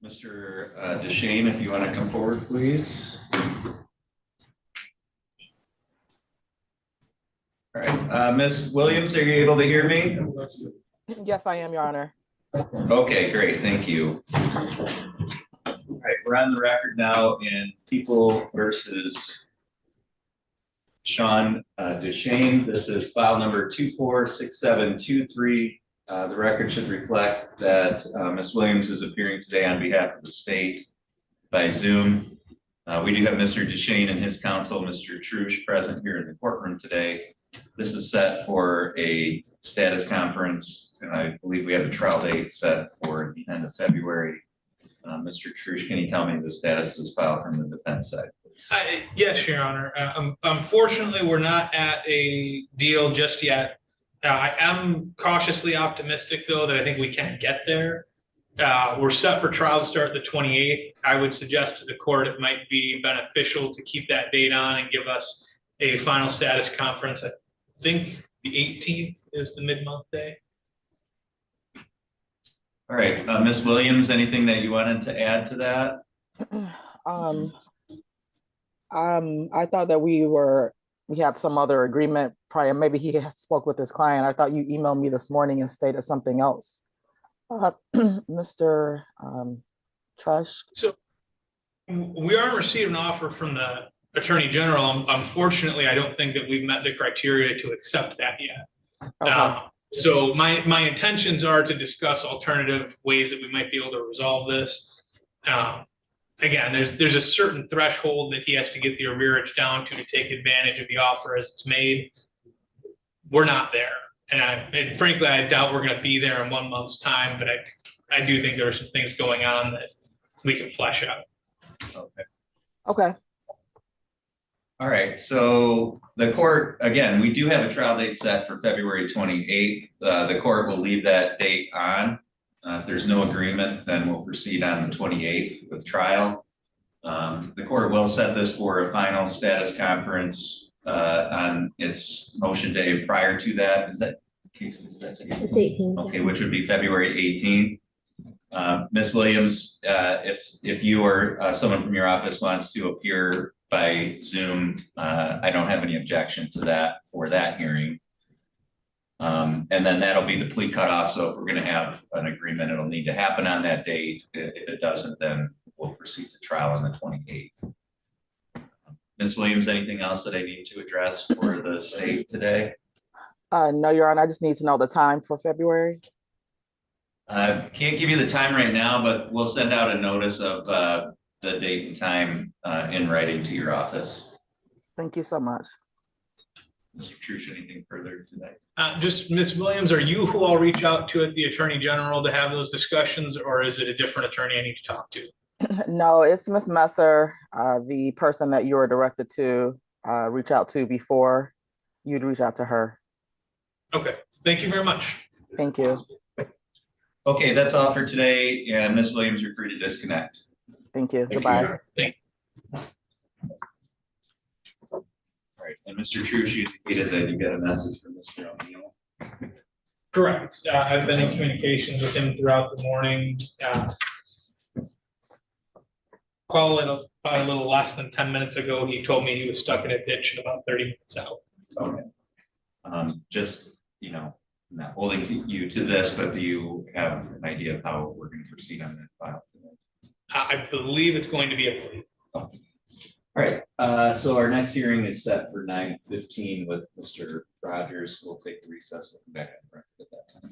Mr. Deshane, if you want to come forward, please. All right, Ms. Williams, are you able to hear me? Yes, I am, Your Honor. Okay, great, thank you. All right, we're on the record now in People versus Sean Deshane. This is file number 246723. The record should reflect that Ms. Williams is appearing today on behalf of the state by Zoom. We do have Mr. Deshane and his counsel, Mr. Trac, present here in the courtroom today. This is set for a status conference, and I believe we have a trial date set for the end of February. Mr. Trac, can you tell me the status of this file from the defense side, please? Yes, Your Honor. Unfortunately, we're not at a deal just yet. I am cautiously optimistic, though, that I think we can get there. We're set for trial to start the 28th. I would suggest to the court it might be beneficial to keep that date on and give us a final status conference. I think the 18th is the mid-month day. All right, Ms. Williams, anything that you wanted to add to that? I thought that we had some other agreement prior. Maybe he spoke with his client. I thought you emailed me this morning and stated something else. Mr. Trac. So we are receiving an offer from the Attorney General. Unfortunately, I don't think that we've met the criteria to accept that yet. Okay. So my intentions are to discuss alternative ways that we might be able to resolve this. Again, there's a certain threshold that he has to get the arrearage down to take advantage of the offer as it's made. We're not there. And frankly, I doubt we're going to be there in 1 month's time, but I do think there are some things going on that we can flesh out. Okay. Okay. All right, so the court, again, we do have a trial date set for February 28th. The court will leave that date on. If there's no agreement, then we'll proceed on the 28th with trial. The court will set this for a final status conference on its motion day prior to that. Is that the case? Is that the case? It's 18th. Okay, which would be February 18th. Ms. Williams, if you or someone from your office wants to appear by Zoom, I don't have any objection to that for that hearing. And then that'll be the plea cutoff. So if we're going to have an agreement, it'll need to happen on that date. If it doesn't, then we'll proceed to trial on the 28th. Ms. Williams, anything else that I need to address for the state today? No, Your Honor, I just need to know the time for February. Can't give you the time right now, but we'll send out a notice of the date and time in writing to your office. Thank you so much. Mr. Trac, anything further today? Just Ms. Williams, are you who I'll reach out to at the Attorney General to have those discussions, or is it a different attorney I need to talk to? No, it's Ms. Messer, the person that you were directed to reach out to before you'd reach out to her. Okay, thank you very much. Thank you. Okay, that's all for today. And Ms. Williams, you're free to disconnect. Thank you. Thank Goodbye. you. Thank you. All right, and Mr. Trac, you indicated that you got a message from Mr. O'Neill. Correct. I've been in communications with him throughout the morning. Colin, probably a little less than 10 minutes ago, he told me he was stuck in a ditch and about 30 minutes out. Okay. Just, not holding you to this, but do you have an idea of how we're going to proceed on that file today? I believe it's going to be a plea. Oh. All right, so our next hearing is set for 9:15 with Mr. Rogers. We'll take the recess. We'll come back at that time.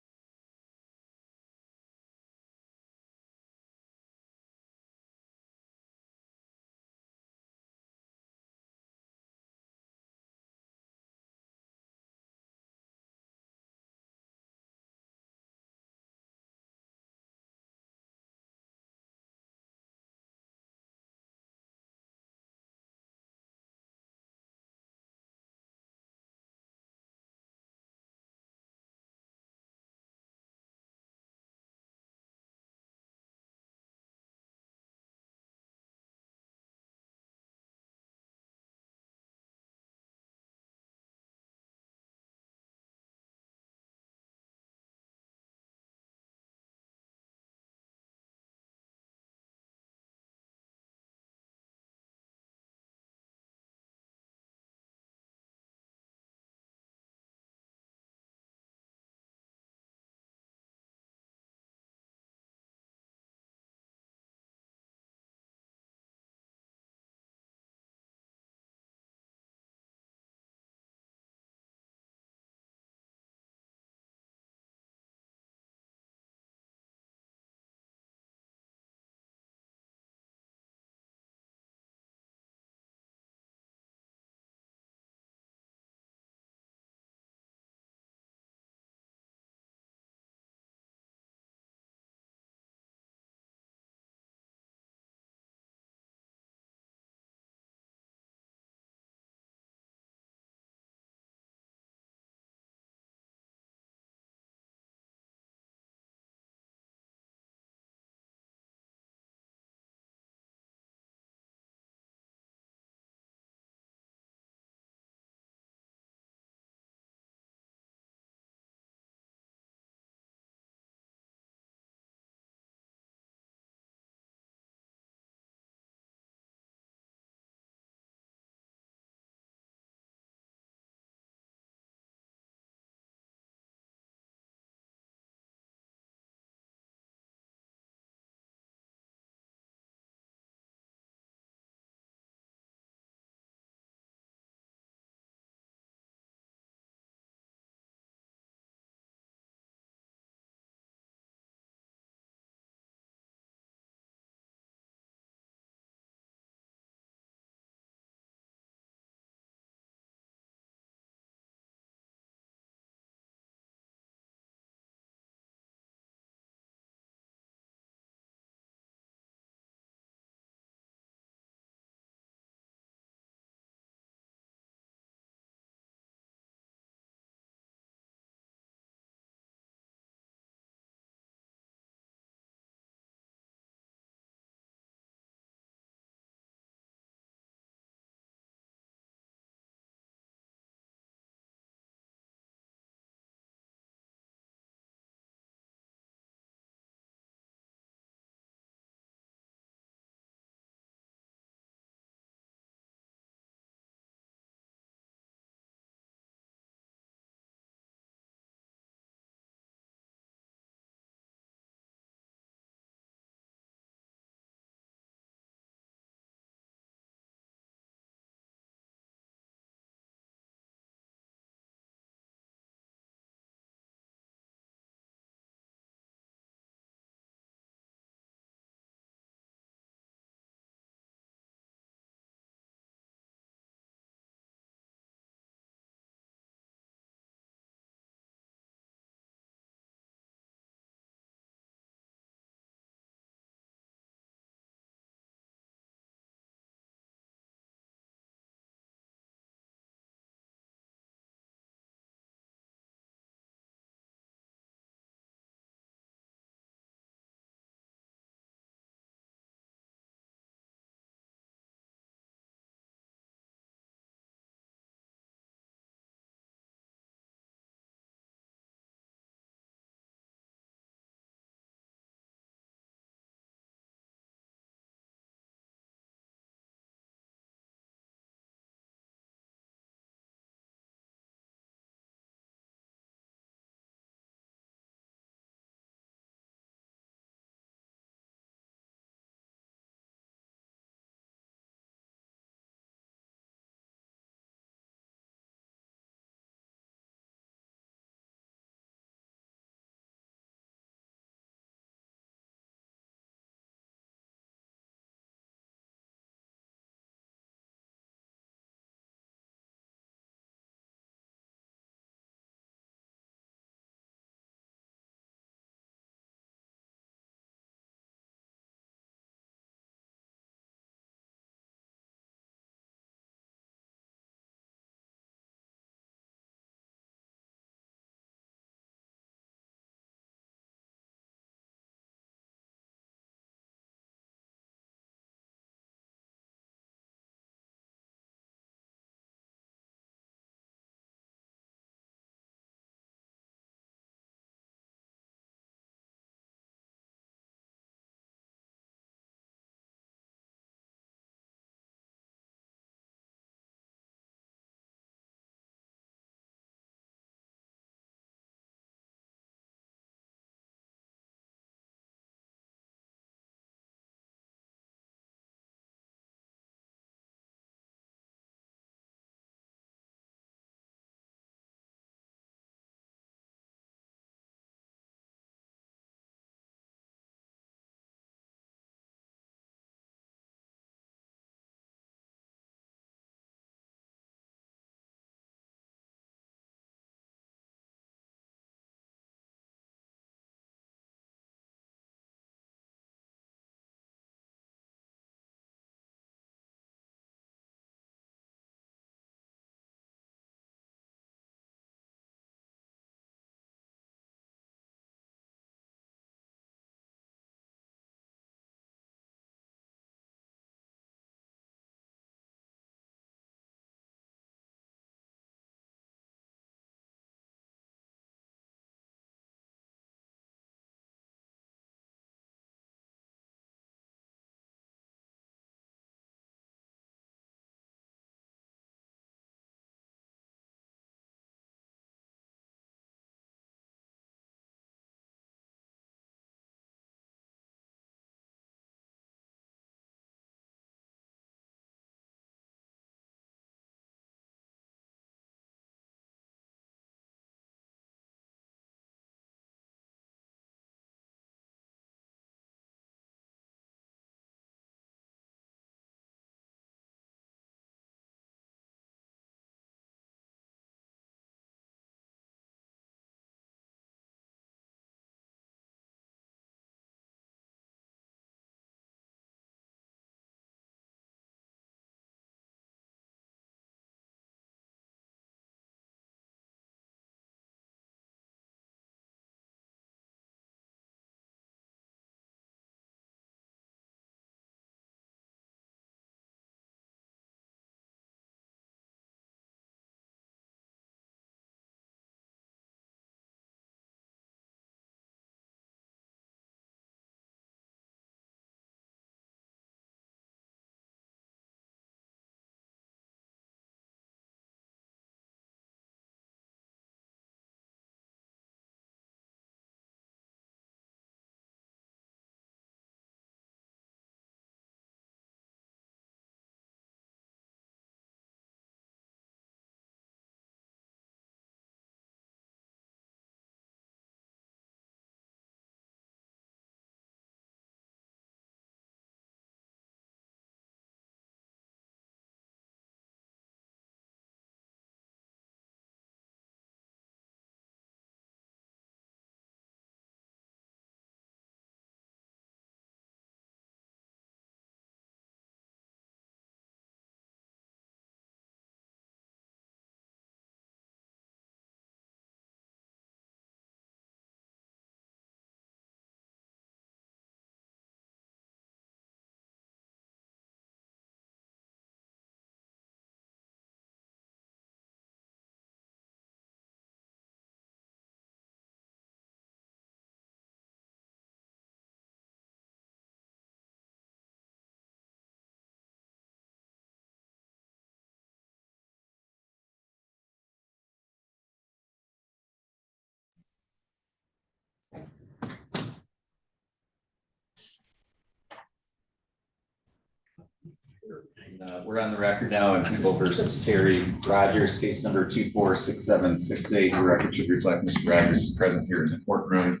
We're on the record now in People versus Terry Rogers, case number 246768. The record should reflect Mr. Rogers is present here in the courtroom.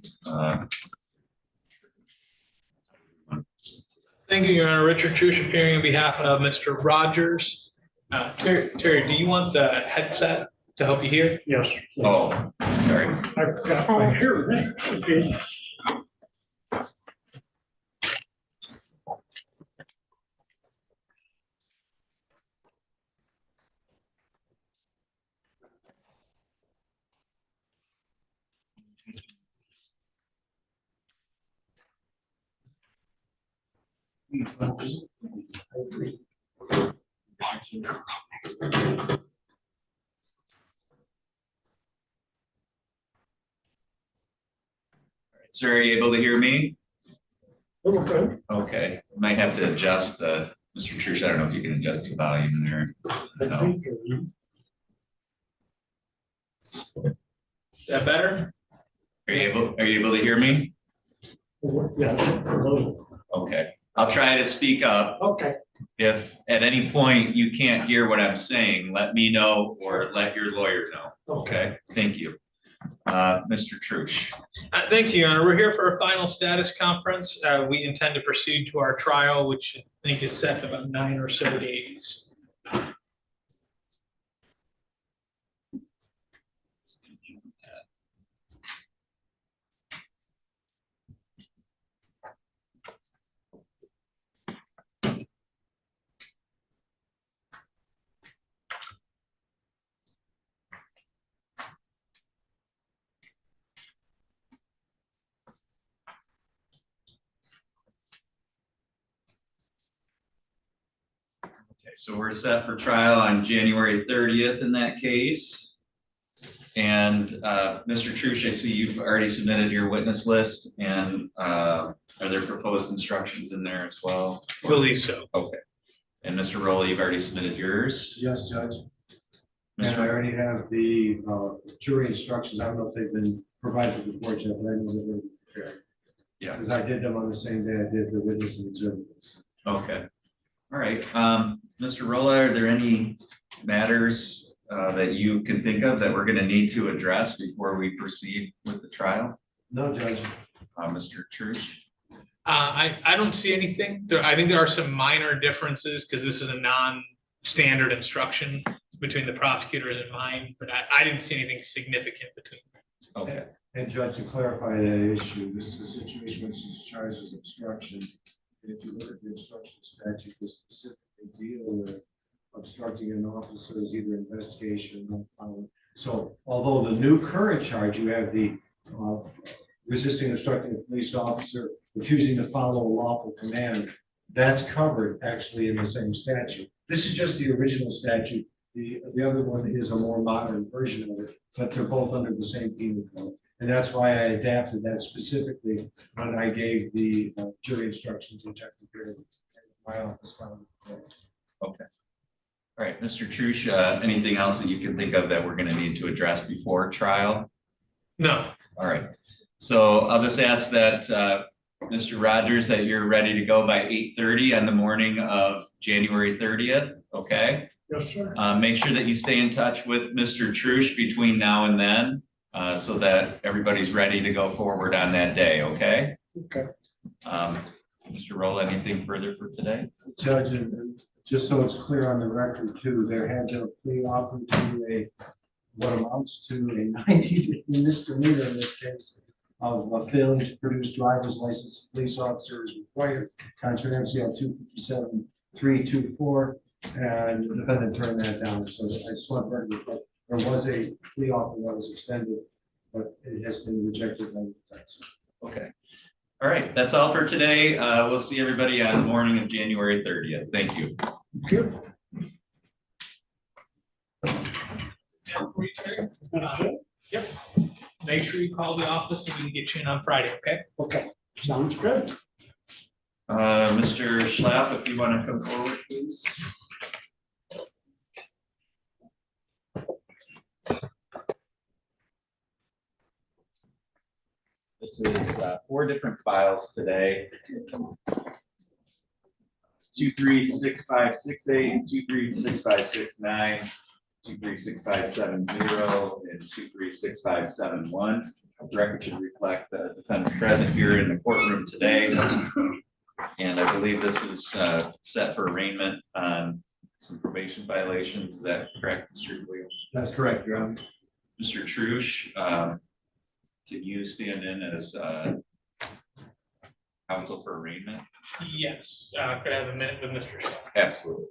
Thank you, Your Honor. Richard Trush appearing on behalf of Mr. Rogers. Terry, do you want the headset to help you hear? Yes. Oh, sorry. I've got my hearing. Okay. Sir, are you able to hear me? Okay. Okay, might have to adjust the, Mr. Trush, I don't know if you can adjust the volume there. No. Is that better? Are you able to hear me? Yeah. Okay, I'll try to speak up. Okay. If at any point you can't hear what I'm saying, let me know or let your lawyer know. Okay, thank you. Mr. Trush. Thank you, Your Honor. We're here for a final status conference. We intend to proceed to our trial, which I think is set in about 9 or so days. Okay, so we're set for trial on January 30th in that case. And Mr. Trush, I see you've already submitted your witness list, and are there proposed instructions in there as well? I believe so. Okay. And Mr. Rowley, you've already submitted yours? Yes, Judge. And I Mr. already have the jury instructions. I don't know if they've been provided to the court yet, but I know that they're prepared. Yeah. Because I did them on the same day I did the witness and exhibitors. Okay. All right. Mr. Rowley, are there any matters that you can think of that we're going to need to address before we proceed with the trial? No, Judge. Mr. Trush? I don't see anything. I think there are some minor differences because this is a non-standard instruction between the prosecutors and mine, but I didn't see anything significant between them. Okay. And Judge, to clarify that issue, this is a situation which is charged as obstruction. And if you look at the instruction statute, they specifically deal with obstructing an officer's either investigation or following. So although the new current charge, you have the resisting, obstructing a police officer, refusing to follow a lawful command, that's covered actually in the same statute. This is just the original statute. The other one is a more modern version of it, but they're both under the same penal code. And that's why I adapted that specifically when I gave the jury instructions, which I prepared my office found. Okay. All right, Mr. Trush, anything else that you can think of that we're going to need to address before trial? No. All right. So I'll just ask that Mr. Rogers, that you're ready to go by 8:30 on the morning of January 30th. Okay. Yes, sir. Make sure that you stay in touch with Mr. Trush between now and then, so that everybody's ready to go forward on that day. Okay. Okay. Mr. Roll, anything further for today? Judge, and just so it's clear on the record too, there had been a plea offered to a, what amounts to a 90-day misdemeanor in this case of failing to produce driver's license. Police officer is required, contrary to 257-324, and the defendant turned that down. So I just want to report there was a plea offer that was extended, but it has been rejected by the defense. Okay. All right. That's all for today. We'll see everybody on the morning of January 30th. Thank you. Good. Yep. Make sure you call the office and we can get you in on Friday, okay? Okay. Sounds good. Mr. Schlap, if you want to come forward, please. This is 4 different files today. 236568, 236569, 236570, and 236571. The record should reflect the defendants present here in the courtroom today. And I believe this is set for arraignment on some probation violations. Is that correct, Mr. Williams? That's correct, Your Honor. Mr. Trush, can you stand in as counsel for arraignment? Yes, could I have a minute with Mr. Schlap? Absolutely.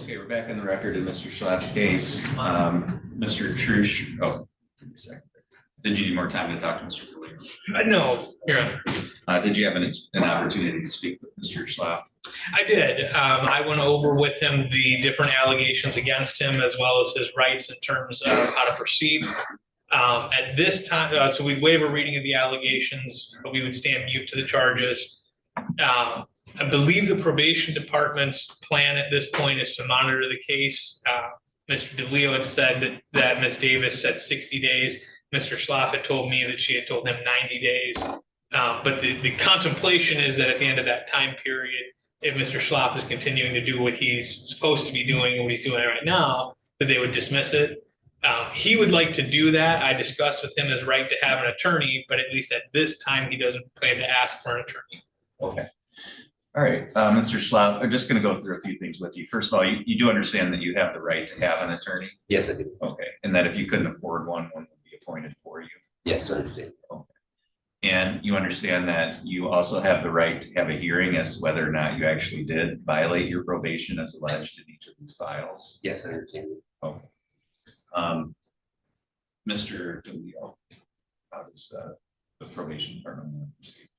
Okay, we're back in the record in Mr. Schlap's case. Mr. Trush, oh, give me a second. Did you need more time to talk to Mr. DeLeo? No, Your Honor. Did you have an opportunity to speak with Mr. Schlap? I did. I went over with him the different allegations against him as well as his rights in terms of how to proceed. At this time, so we waive a reading of the allegations, but we would stand mute to the charges. I believe the probation department's plan at this point is to monitor the case. Mr. DeLeo had said that Ms. Davis said 60 days. Mr. Schlap had told me that she had told him 90 days. But the contemplation is that at the end of that time period, if Mr. Schlap is continuing to do what he's supposed to be doing and what he's doing right now, that they would dismiss it. He would like to do that. I discussed with him his right to have an attorney, but at least at this time, he doesn't plan to ask for an attorney. Okay. All right, Mr. Schlap, I'm just going to go through a few things with you. First of all, you do understand that you have the right to have an attorney? Yes, I do. Okay, and that if you couldn't afford one would be appointed for you? Yes, I understand. Okay. And you understand that you also have the right to have a hearing as to whether or not you actually did violate your probation as alleged in each of these files? Yes, I understand. Okay. Mr. DeLeo, how does the probation department want to proceed?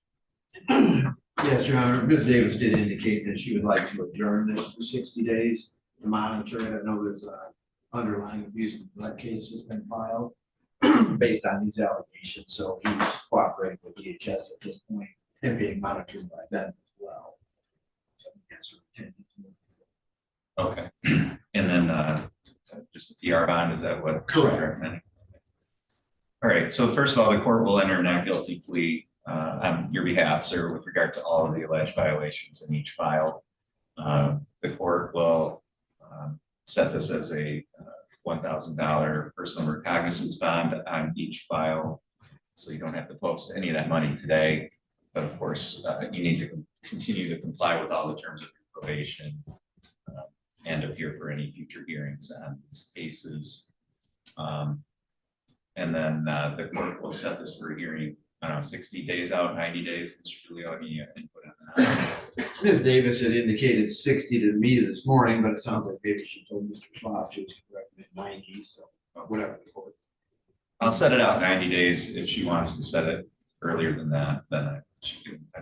Yes, Your Honor. Ms. Davis did indicate that she would like to adjourn this for 60 days to monitor it. I know there's a underlying abuse of neglect case has been filed based on these allegations, so he's cooperating with DHS at this point and being monitored by them as well. So yes, we're intending to move forward. Okay, and then just a PR bond, is that what? Correct. she's recommending? All right, so first of all, the court will enter a not guilty plea on your behalf, sir, with regard to all of the alleged violations in each file. The court will set this as a $1,000 personal recognizance bond on each file. So you don't have to post any of that money today, but of course, you need to continue to comply with all the terms of your probation and appear for any future hearings on these cases. And then the court will set this for a hearing, I don't know, 60 days out, 90 days. Mr. DeLeo, any input on that? Ms. Davis had indicated 60 to me this morning, but it sounds like maybe she told Mr. Schlaf she was going to recommend 90, so whatever the court. I'll set it out 90 days. If she wants to set it earlier than that, then I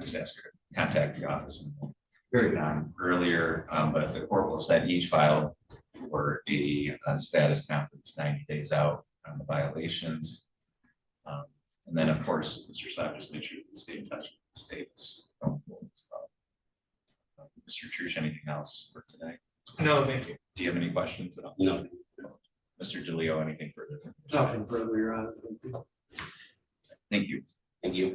just ask her to contact the office and we'll carry it on earlier. But the court will set each file for a status conference 90 days out on the violations. And then, of course, Mr. Schlap, just make sure you stay in touch with the states going forward as well. Mr. Trush, anything else for today? No, thank you. Do you have any questions at all? No. Mr. DeLeo, anything further? Nothing further, Your Honor. Thank you. Thank you.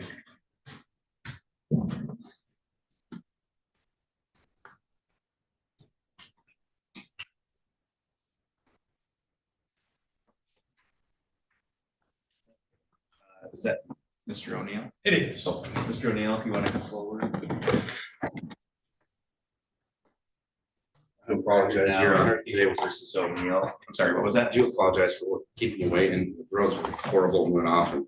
Is that Mr. O'Neill? It is. So, Mr. O'Neill, if you want to come forward. I apologize, Your Honor. Today was Mrs. O'Neill. I'm sorry, what was I that? do apologize for keeping you waiting. The roads were horrible and went off. And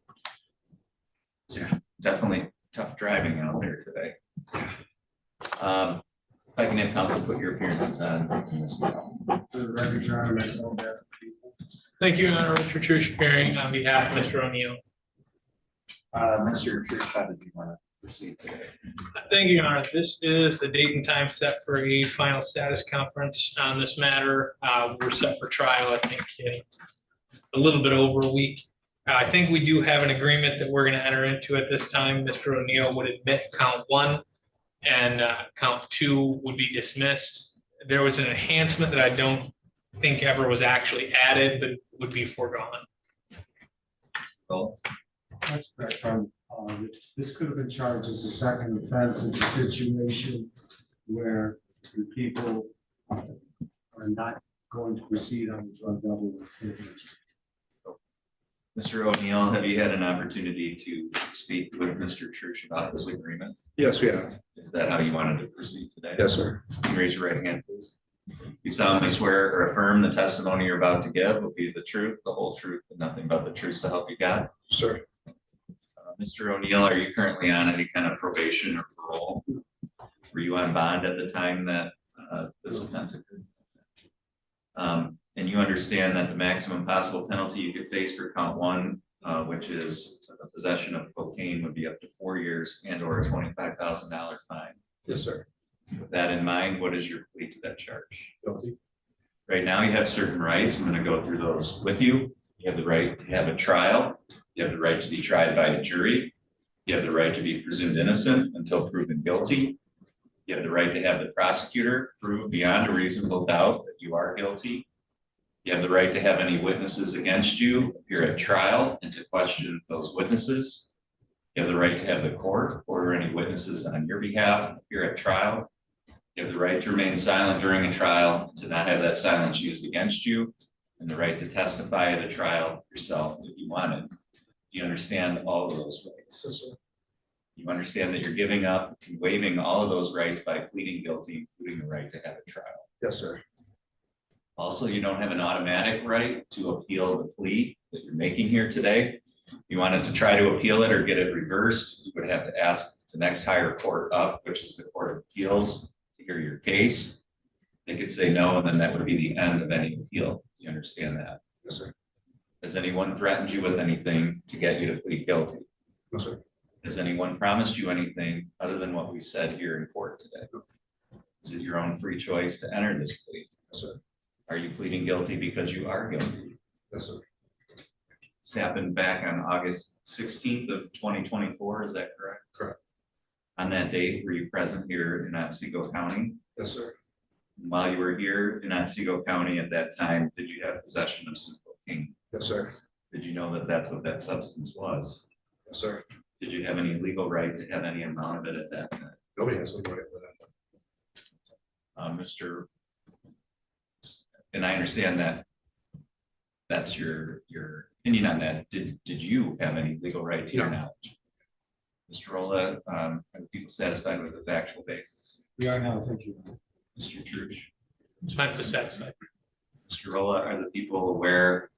Definitely tough driving out there today. If I can have counsel put your appearances on in this meeting. For the record, Your Honor, myself, that people. Thank you, Your Honor. Richard Trush appearing on behalf of Mr. O'Neill. Mr. Trush, how did you want to proceed today? Thank you, Your Honor. This is the date and time set for a final status conference on this matter. We're set for trial, I think, in a little bit over a week. I think we do have an agreement that we're going to enter into at this time. Mr. O'Neill would admit count 1 and count 2 would be dismissed. There was an enhancement that I don't think ever was actually added, but would be foregone. Well, That's correct. This could have been charged as a second offense. It's a situation where the people are not going to proceed on the drug double. Mr. O'Neill, have you had an opportunity to speak with Mr. Trush about this agreement? yes, we have. Is that how you wanted to proceed today? Yes, sir. Can you raise your right hand, please? You solemnly swear or affirm the testimony you're about to give will be the truth, the whole truth, and nothing but the truth to help you God? Sir. Mr. O'Neill, are you currently on any kind of probation or parole? Were you on bond at the time that this offense occurred? And you understand that the maximum possible penalty you could face for count one, which is the possession of cocaine, would be up to 4 years and or a $25,000 fine. Yes, sir. With that in mind, what is your plea to that charge? Guilty. Right now, you have certain rights. I'm going to go through those with you. You have the right to have a trial. You have the right to be tried by a jury. You have the right to be presumed innocent until proven guilty. You have the right to have the prosecutor prove beyond a reasonable doubt that you are guilty. You have the right to have any witnesses against you appear at trial and to question those witnesses. You have the right to have the court order any witnesses on your behalf appear at trial. You have the right to remain silent during a trial, to not have that silence used against you, and the right to testify at a trial yourself if you wanted. Do you understand all of those rights? Yes, sir. You understand that you're giving up and waiving all of those rights by pleading guilty, including the right to have a trial. Yes, sir. Also, you don't have an automatic right to appeal the plea that you're making here today. If you wanted to try to appeal it or get it reversed, you would have to ask the next higher court up, which is the Court of Appeals, to hear your case. They could say no, and then that would be the end of any appeal. You understand that? Yes, sir. Has anyone threatened you with anything to get you to plead guilty? No, sir. Has anyone promised you anything other than what we said here in court today? Is it your own free choice to enter this plea? Yes, sir. Are you pleading guilty because you are guilty? Yes, sir. This happened back on August 16th of 2024, is that correct? Correct. On that date, were you present here in Otsego County? Yes, sir. While you were here in Otsego County at that time, did you have possession of some cocaine? Yes, sir. Did you know that that's what that substance was? Yes, sir. Did you have any legal right to have any amount of it at that time? Nobody has legal right for that. Mr. And I understand that that's your opinion on that. Did you have any legal right to your No. knowledge? Mr. Rolla, are people satisfied with the factual basis? We are now, thank you. Mr. Truch, Defense is satisfied. Mr. Rolla, are the people aware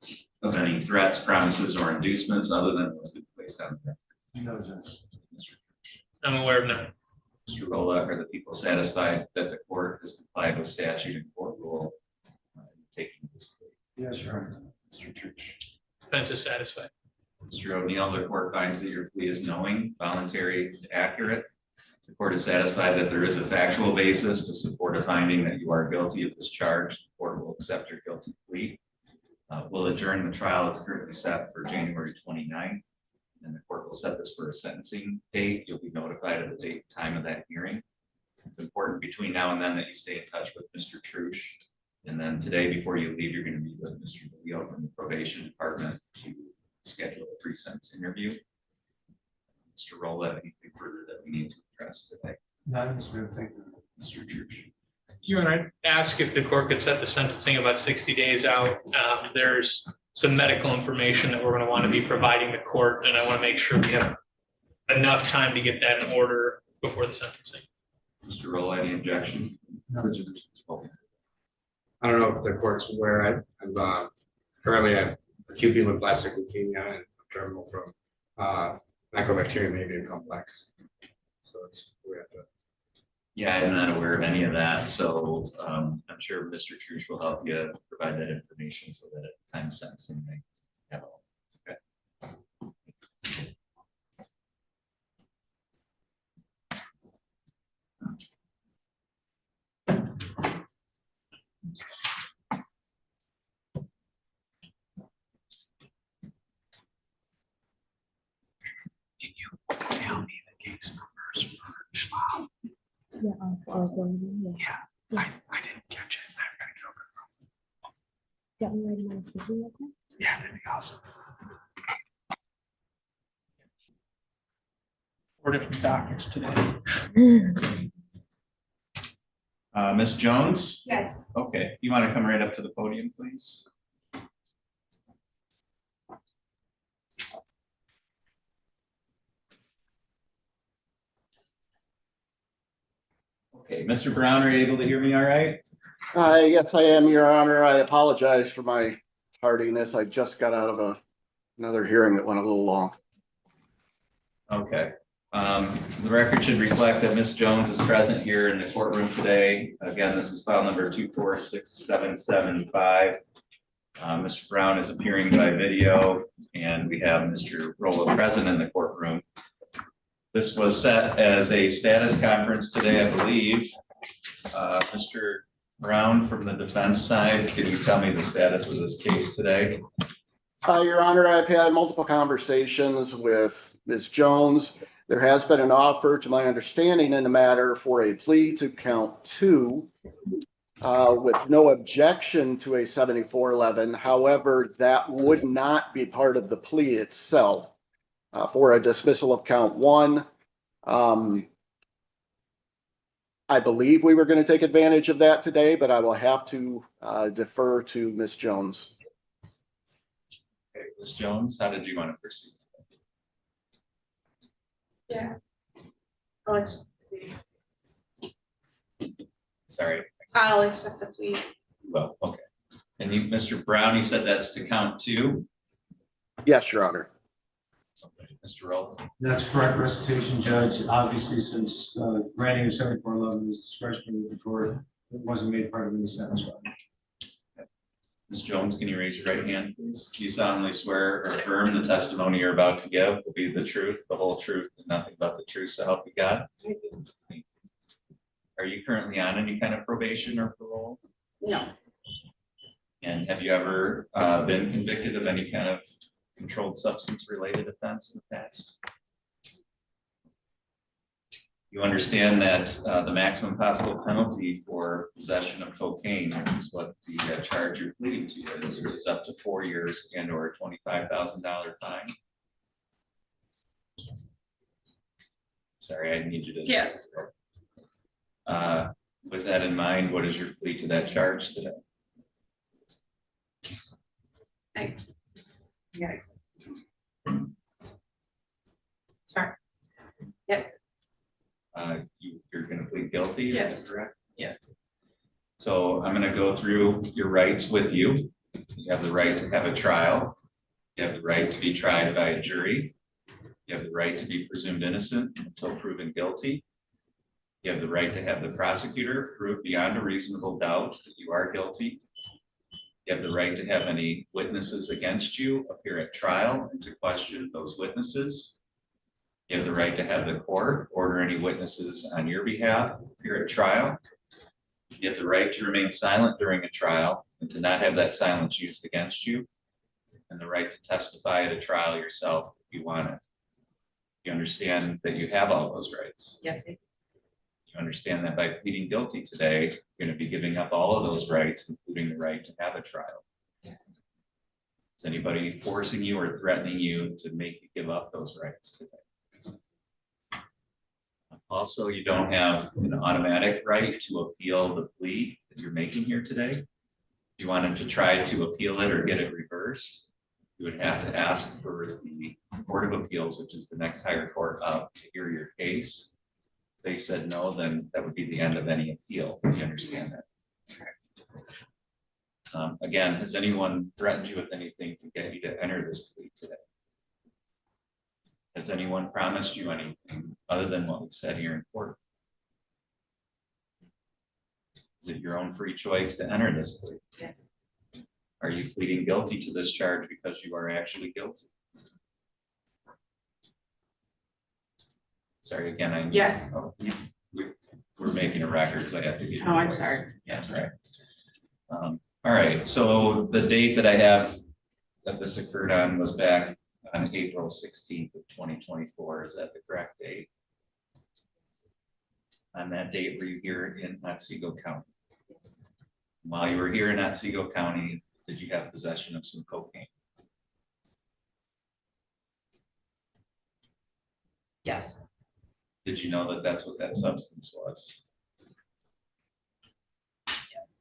of any threats, promises, or inducements other than what's been placed on them? No, Judge. Mr. Truch, I'm aware of none. Mr. Rolla, are the people satisfied that the court has complied with statute and court rule in taking this plea? Yes, Your Honor. Mr. Truch. Defense is satisfied. Mr. O'Neill, the court finds that your plea is knowing, voluntary, and accurate. The court is satisfied that there is a factual basis to support a finding that you are guilty of this charge. The court will accept your guilty plea. Will adjourn the trial. It's currently set for January 29th. And the court will set this for a sentencing date. You'll be notified of the date and time of that hearing. It's important between now and then that you stay in touch with Mr. Truch. And then today, before you leave, you're going to meet with Mr. Leo from the probation department to schedule a pre-sentence interview. Mr. Rolla, anything further that we need to address today? Not in this room, thank you. Mr. Truch. You and I ask if the court could set the sentencing about 60 days out. There's some medical information that we're going to want to be providing the court, and I want to make sure we have enough time to get that in order before the sentencing. Mr. Rolla, any objection? No, Judge. I don't know if the court's aware, I'm currently at acute lymphoblastic leukemia and terminal from Mycobacterium avium complex. So it's, we have to. Yeah, I'm not aware of any of that, so I'm sure Mr. Truch will help you provide that information so that at the time of sentencing they have all. Okay. Can you tell me the case numbers for Schlap? Yeah, I'll go in, yeah. I didn't catch it. I'm gonna go over. Got me ready my CV real quick. Yeah, that'd be awesome. 4 different dockets today. Ms. Jones? Yes. Okay, you want to come right up to the podium, please? Okay, Mr. Brown, are you able to hear me all right? Yes, I am, Your Honor. I apologize for my tardiness. I just got out of another hearing that went a little long. Okay. The record should reflect that Ms. Jones is present here in the courtroom today. Again, this is file number 246775. Mr. Brown is appearing by video, and we have Mr. Rolla present in the courtroom. This was set as a status conference today, I believe. Mr. Brown, from the defense side, can you tell me the status of this case today? Your Honor, I've had multiple conversations with Ms. Jones. There has been an offer, to my understanding, in the matter for a plea to count 2 with no objection to a 7411. However, that would not be part of the plea itself for a dismissal of count 1. I believe we were going to take advantage of that today, but I will have to defer to Ms. Jones. Okay, Ms. Jones, how did you want to proceed? Yeah. Sorry. I'll accept the plea. Well, okay. And you, Mr. Brown, you said that's to count 2? Yes, Your Honor. Mr. Rolla? That's correct recitation, Judge. Obviously, since granting of 7411 is discretionary with the court, it wasn't made part of any sentence. Ms. Jones, can you raise your right hand, please? Do you solemnly swear or affirm the testimony you're about to give will be the truth, the whole truth, and nothing but the truth, so help you God? Are you currently on any kind of probation or parole? No, And have you ever been convicted of any kind of controlled substance related offense in the past? You understand that the maximum possible penalty for possession of cocaine, which is what the charge you're pleading to is up to 4 years and or a $25,000 fine. Sorry, I need you to. Yes. With that in mind, what is your plea to that charge today? yes. Sorry. Yep. You're going to plead guilty, is Yes. that correct? Yeah. So I'm going to go through your rights with you. You have the right to have a trial. You have the right to be tried by a jury. You have the right to be presumed innocent until proven guilty. You have the right to have the prosecutor prove beyond a reasonable doubt that you are guilty. You have the right to have any witnesses against you appear at trial and to question those witnesses. You have the right to have the court order any witnesses on your behalf appear at trial. You have the right to remain silent during a trial and to not have that silence used against you. And the right to testify at a trial yourself if you want it. You understand that you have all those rights. Yes. You understand that by pleading guilty today, you're going to be giving up all of those rights, including the right to have a trial. Yes. Is anybody forcing you or threatening you to make you give up those rights today? Also, you don't have an automatic right to appeal the plea that you're making here today. If you wanted to try to appeal it or get it reversed, you would have to ask for the Court of Appeals, which is the next higher court up, to hear your case. If they said no, then that would be the end of any appeal. You understand that? Again, has anyone threatened you with anything to get you to enter this plea today? Has anyone promised you anything other than what we've said here in court? Is it your own free choice to enter this plea? Yes. Are you pleading guilty to this charge because you are actually guilty? Sorry, again, Yes. Oh, we're making a record, so I have to get. Oh, I'm sorry. Yeah, that's right. All right, so the date that I have that this occurred on was back on April 16th of 2024. Is that the correct date? On that date, were you here in Otsego County? Yes. While you were here in Otsego County, did you have possession of some cocaine? Yes. Did you know that that's what that substance was? Yes.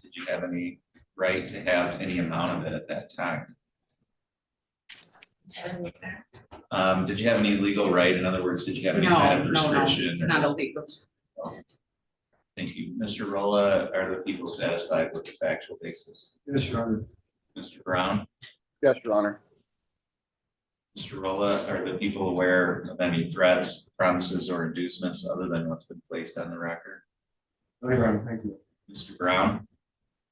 Did you have any right to have any amount of it at that time? Did you have any legal right? In other words, did you have any kind of restriction? It's not illegal. Thank you. Mr. Rolla, are the people satisfied with the factual basis? Yes, Your Honor. Mr. Brown? Yes, Your Honor. Mr. Rolla, are the people aware of any threats, promises, or inducements other than what's been placed on the record? No, Your Honor, thank you. Mr. Brown?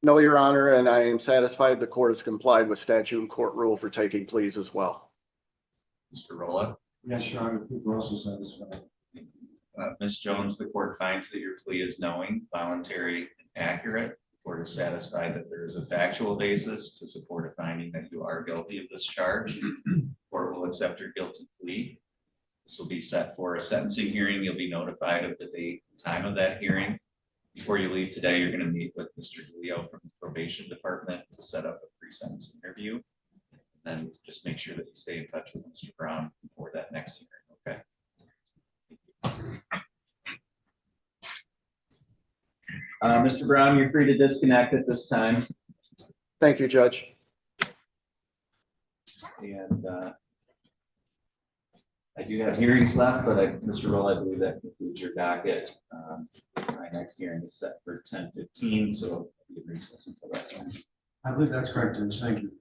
No, Your Honor, and I am satisfied the court has complied with statute and court rule for taking pleas as well. Mr. Rolla? Yes, Your Honor, people are also satisfied. Ms. Jones, the court finds that your plea is knowing, voluntary, and accurate. The court is satisfied that there is a factual basis to support a finding that you are guilty of this charge. Court will accept your guilty plea. This will be set for a sentencing hearing. You'll be notified of the date and time of that hearing. Before you leave today, you're going to meet with Mr. DeLeo from the probation department to set up a pre-sentence interview. And then just make sure that you stay in touch with Mr. Brown before that next hearing, okay? Mr. Brown, you're free to disconnect at this time. Thank you, Judge. And I do have hearings left, but Mr. Roll, I believe that concludes your docket. My next hearing is set for 10:15, so we can recess until that time. I believe that's correct, Judge. Thank you.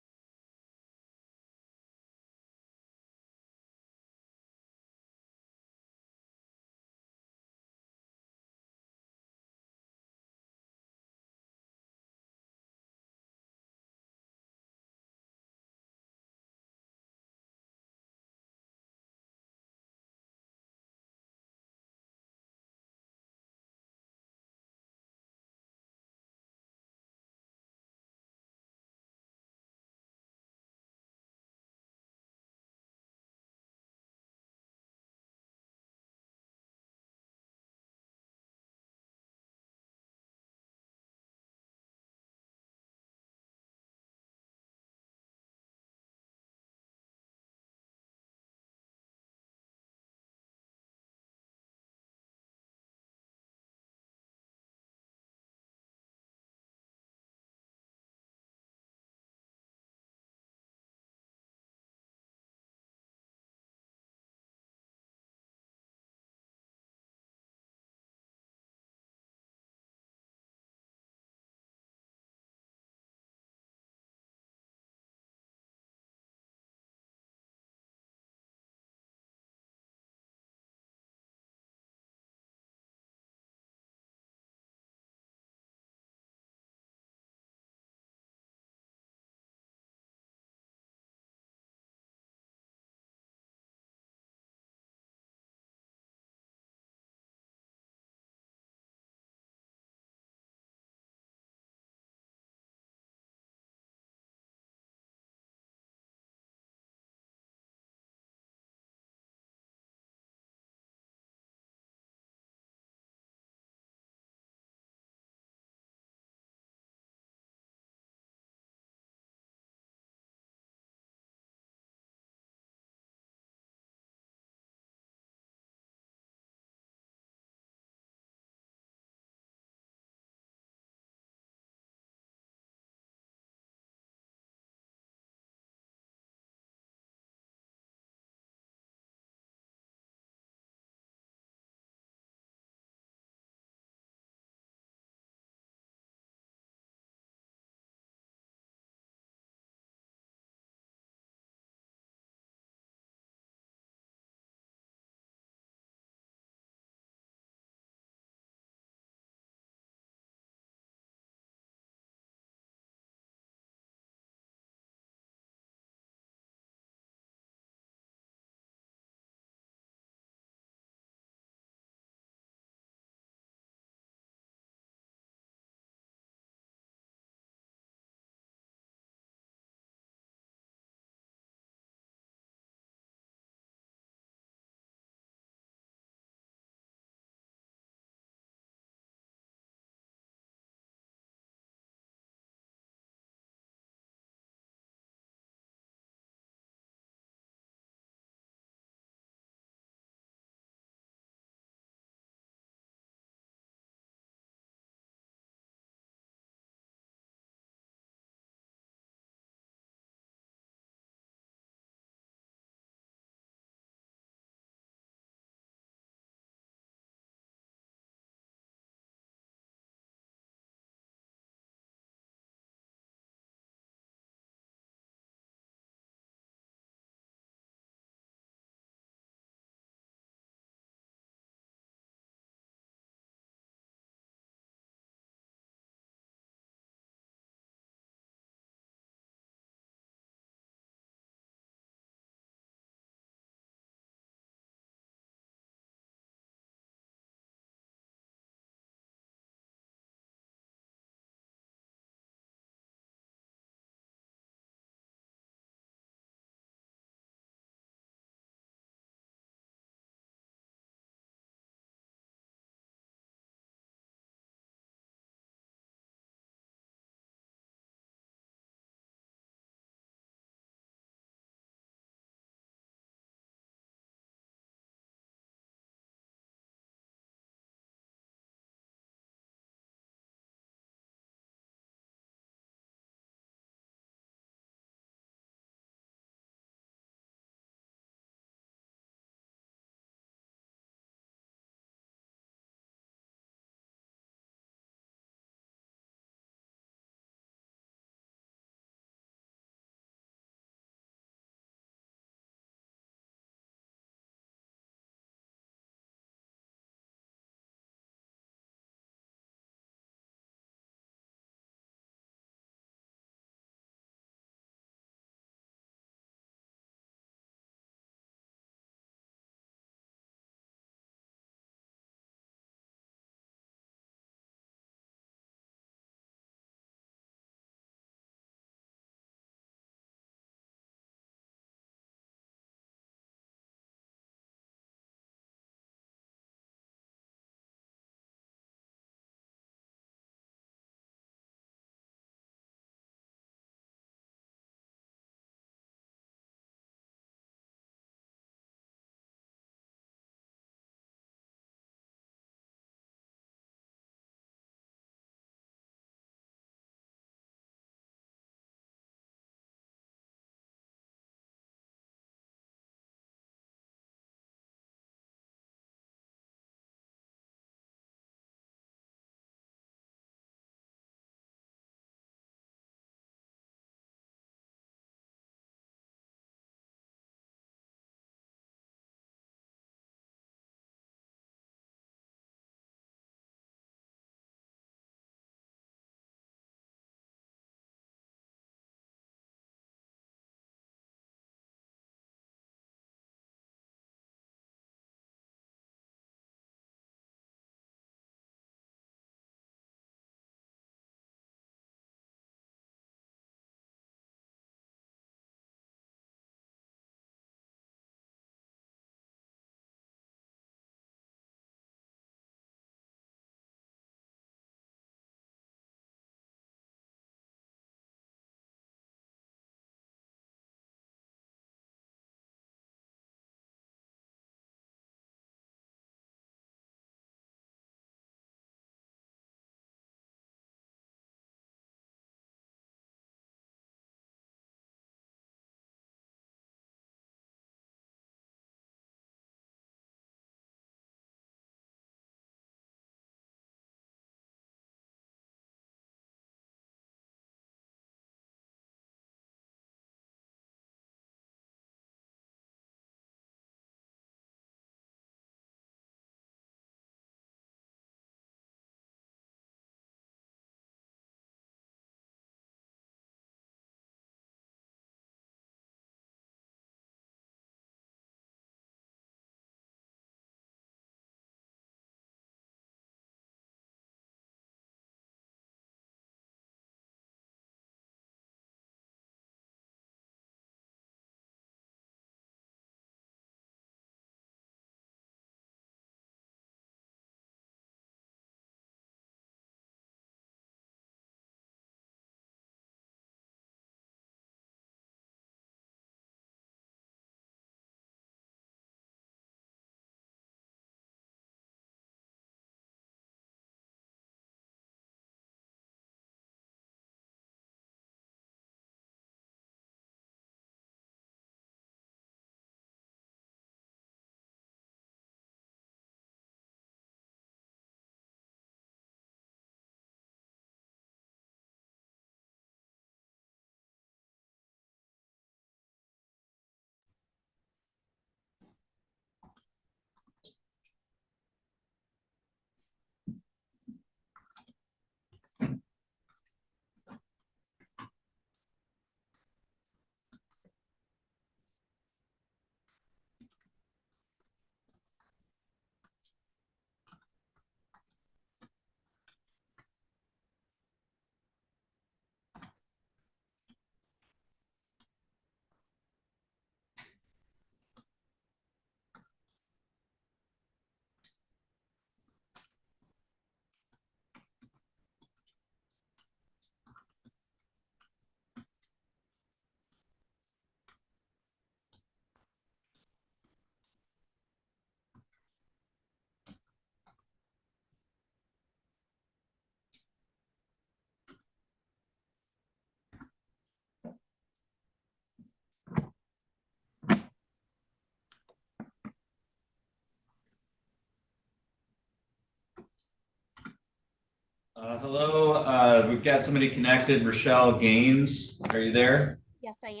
Hello, we've got somebody connected, Rochelle Gaines. Are you there? Yes, I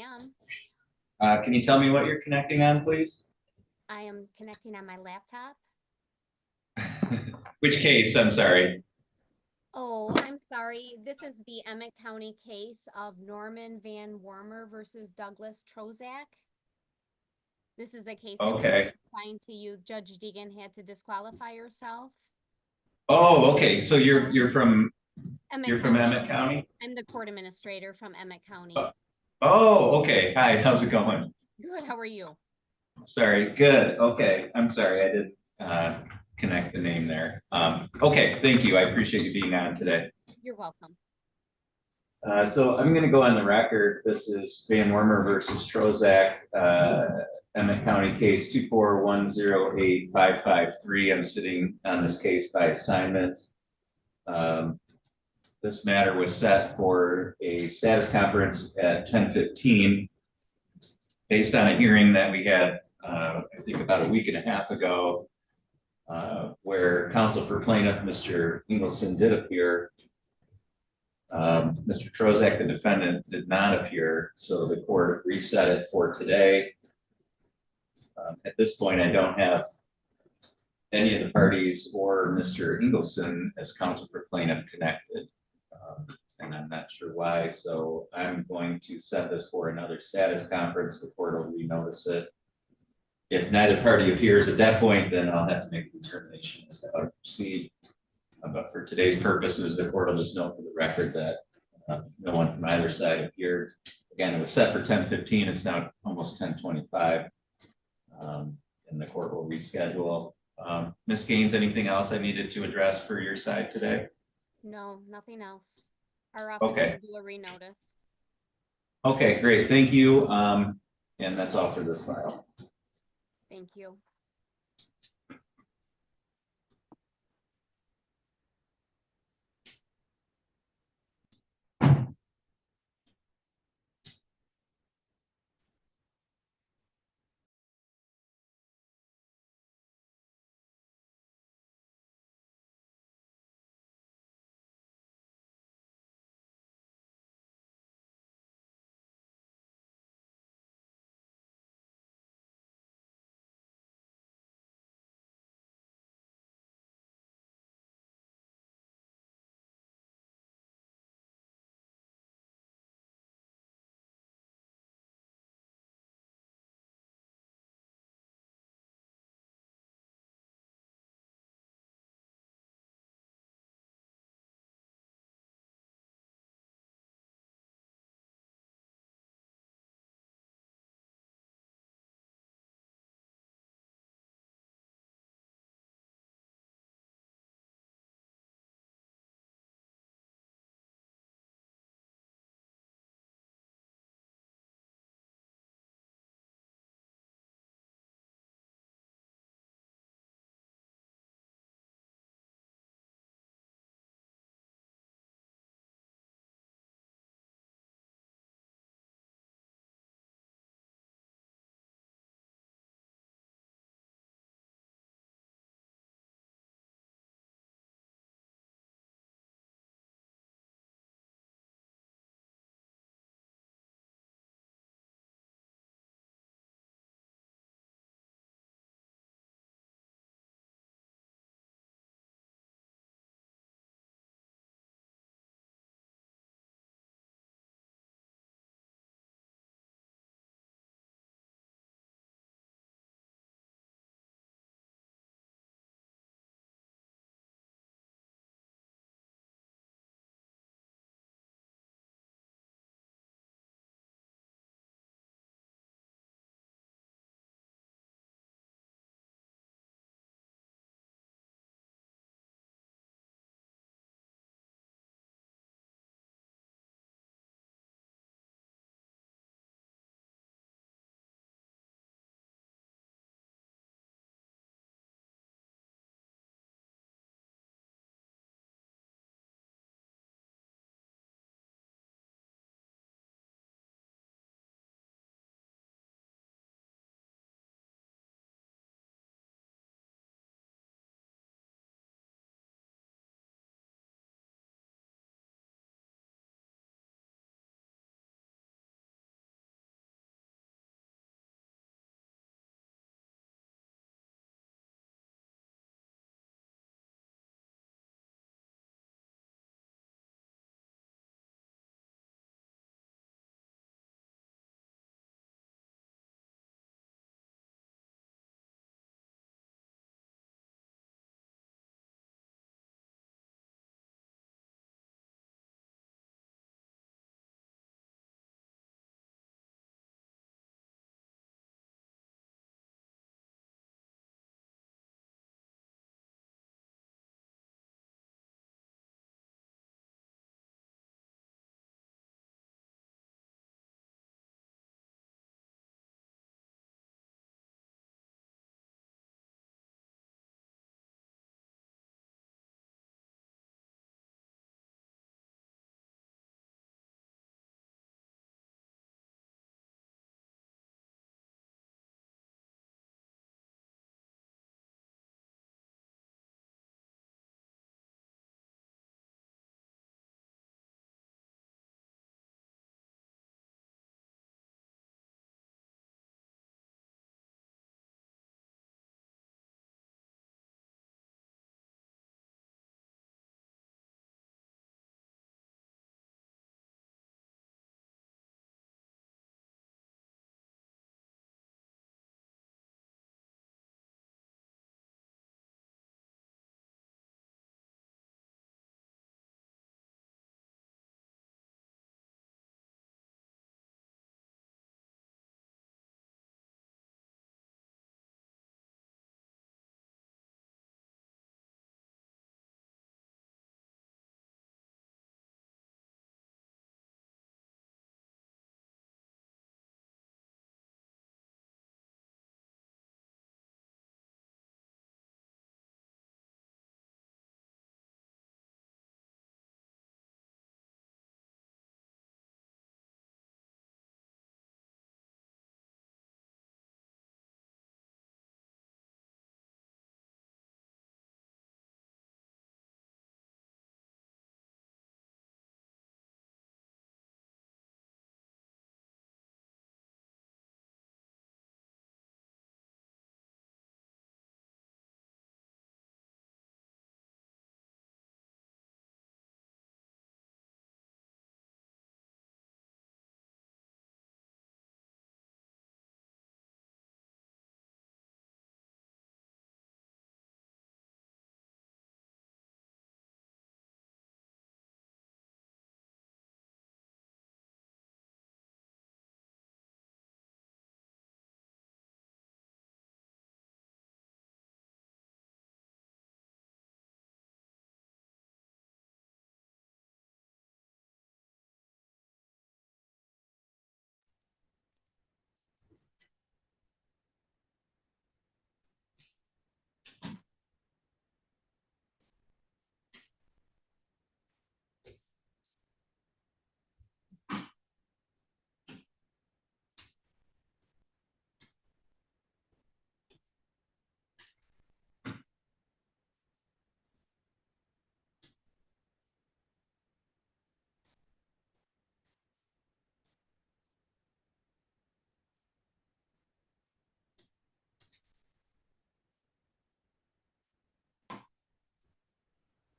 am. Can you tell me what you're connecting on, please? I am connecting on my laptop. Which case? I'm sorry. Oh, I'm sorry. This is the Emmett County case of Norman Van Wormer versus Douglas Trozak. This is a case that was Okay. assigned to you. Judge Deegan had to disqualify herself. Oh, okay. So you're from Emmett Emmett County? I'm the court administrator from Emmett County. Oh, okay. Hi, how's it going? Good, how are you? Sorry. Good. Okay. I'm sorry. I did connect the name there. Okay. Thank you. I appreciate you being on today. You're welcome. So I'm going to go on the record. This is Van Wormer versus Trozak, Emmett County case 241085553. I'm sitting on this case by assignment. This matter was set for a status conference at 10:15 based on a hearing that we had, I think about a week and a half ago, where counsel for plaintiff, Mr. Ingleson, did appear. Mr. Trozak, the defendant, did not appear, so the court reset it for today. At this point, I don't have any of the parties or Mr. Ingleson as counsel for plaintiff connected. And I'm not sure why, so I'm going to set this for another status conference. The court will renotice it. If neither party appears at that point, then I'll have to make a determination as to how to proceed. But for today's purposes, the court will just note for the record that no one from either side appeared. Again, it was set for 10:15. It's now almost 10:25. And the court will reschedule. Ms. Gaines, anything else I needed to address for your side today? No, nothing else. Our office Okay. will do a renotice. Okay, great. Thank you. And that's all for this file. Thank you.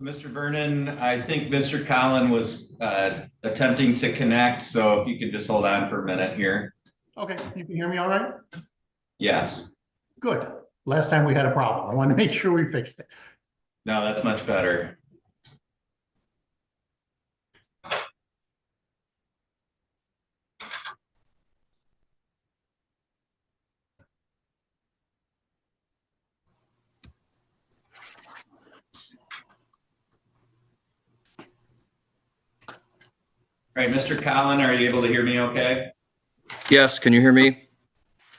Mr. Vernon, I think Mr. Colin was attempting to connect, so if you could just hold on for a minute here. Okay, you can hear me all right? Yes, Good. Last time we had a problem. I want to make sure we fixed it. no, that's much better. All right, Mr. Colin, are you able to hear me okay? Yes, can you hear me?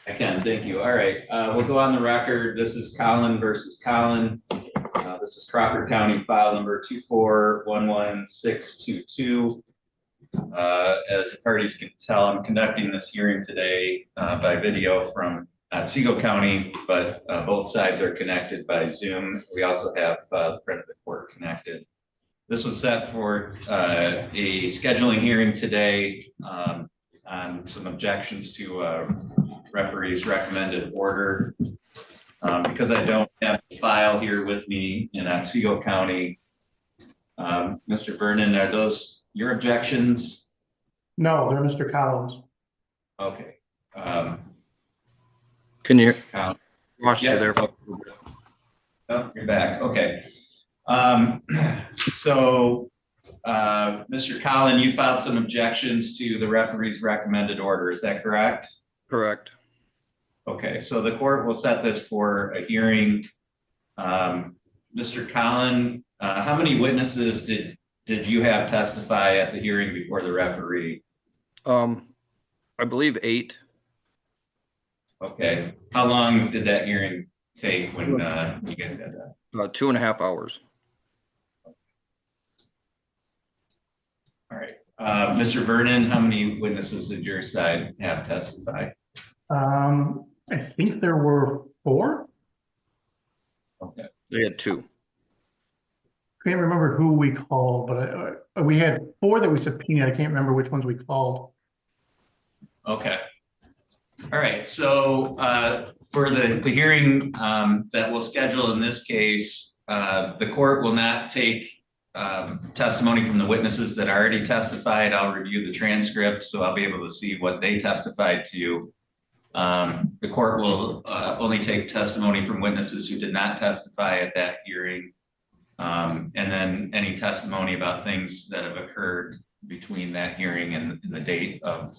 I can, thank you. All right, we'll go on the record. This is Colin versus Colin. This is Crawford County file number 2411622. As the parties can tell, I'm conducting this hearing today by video from Otsego County, but both sides are connected by Zoom. We also have the friend of the court connected. This was set for a scheduling hearing today on some objections to referee's recommended order. Because I don't have the file here with me in Otsego County, Mr. Vernon, are those your objections? No, they're Mr. Collins. Okay. Can you Count. lost you there? Oh, you're back. Okay. So, Mr. Colin, you filed some objections to the referee's recommended order. Is that correct? Correct. Okay, so the court will set this for a hearing. Mr. Colin, how many witnesses did you have testify at the hearing before the referee? I believe 8. Okay, how long did that hearing take when you guys had that? 2.5 hours. All right, Mr. Vernon, how many witnesses did your side have testify? I think there were 4. Okay, They had 2. Can't remember who we called, but we had 4 that we subpoenaed. I can't remember which ones we called. okay. All right, so for the hearing that we'll schedule in this case, the court will not take testimony from the witnesses that already testified. I'll review the transcript, so I'll be able to see what they testified to. The court will only take testimony from witnesses who did not testify at that hearing. And then any testimony about things that have occurred between that hearing and the date of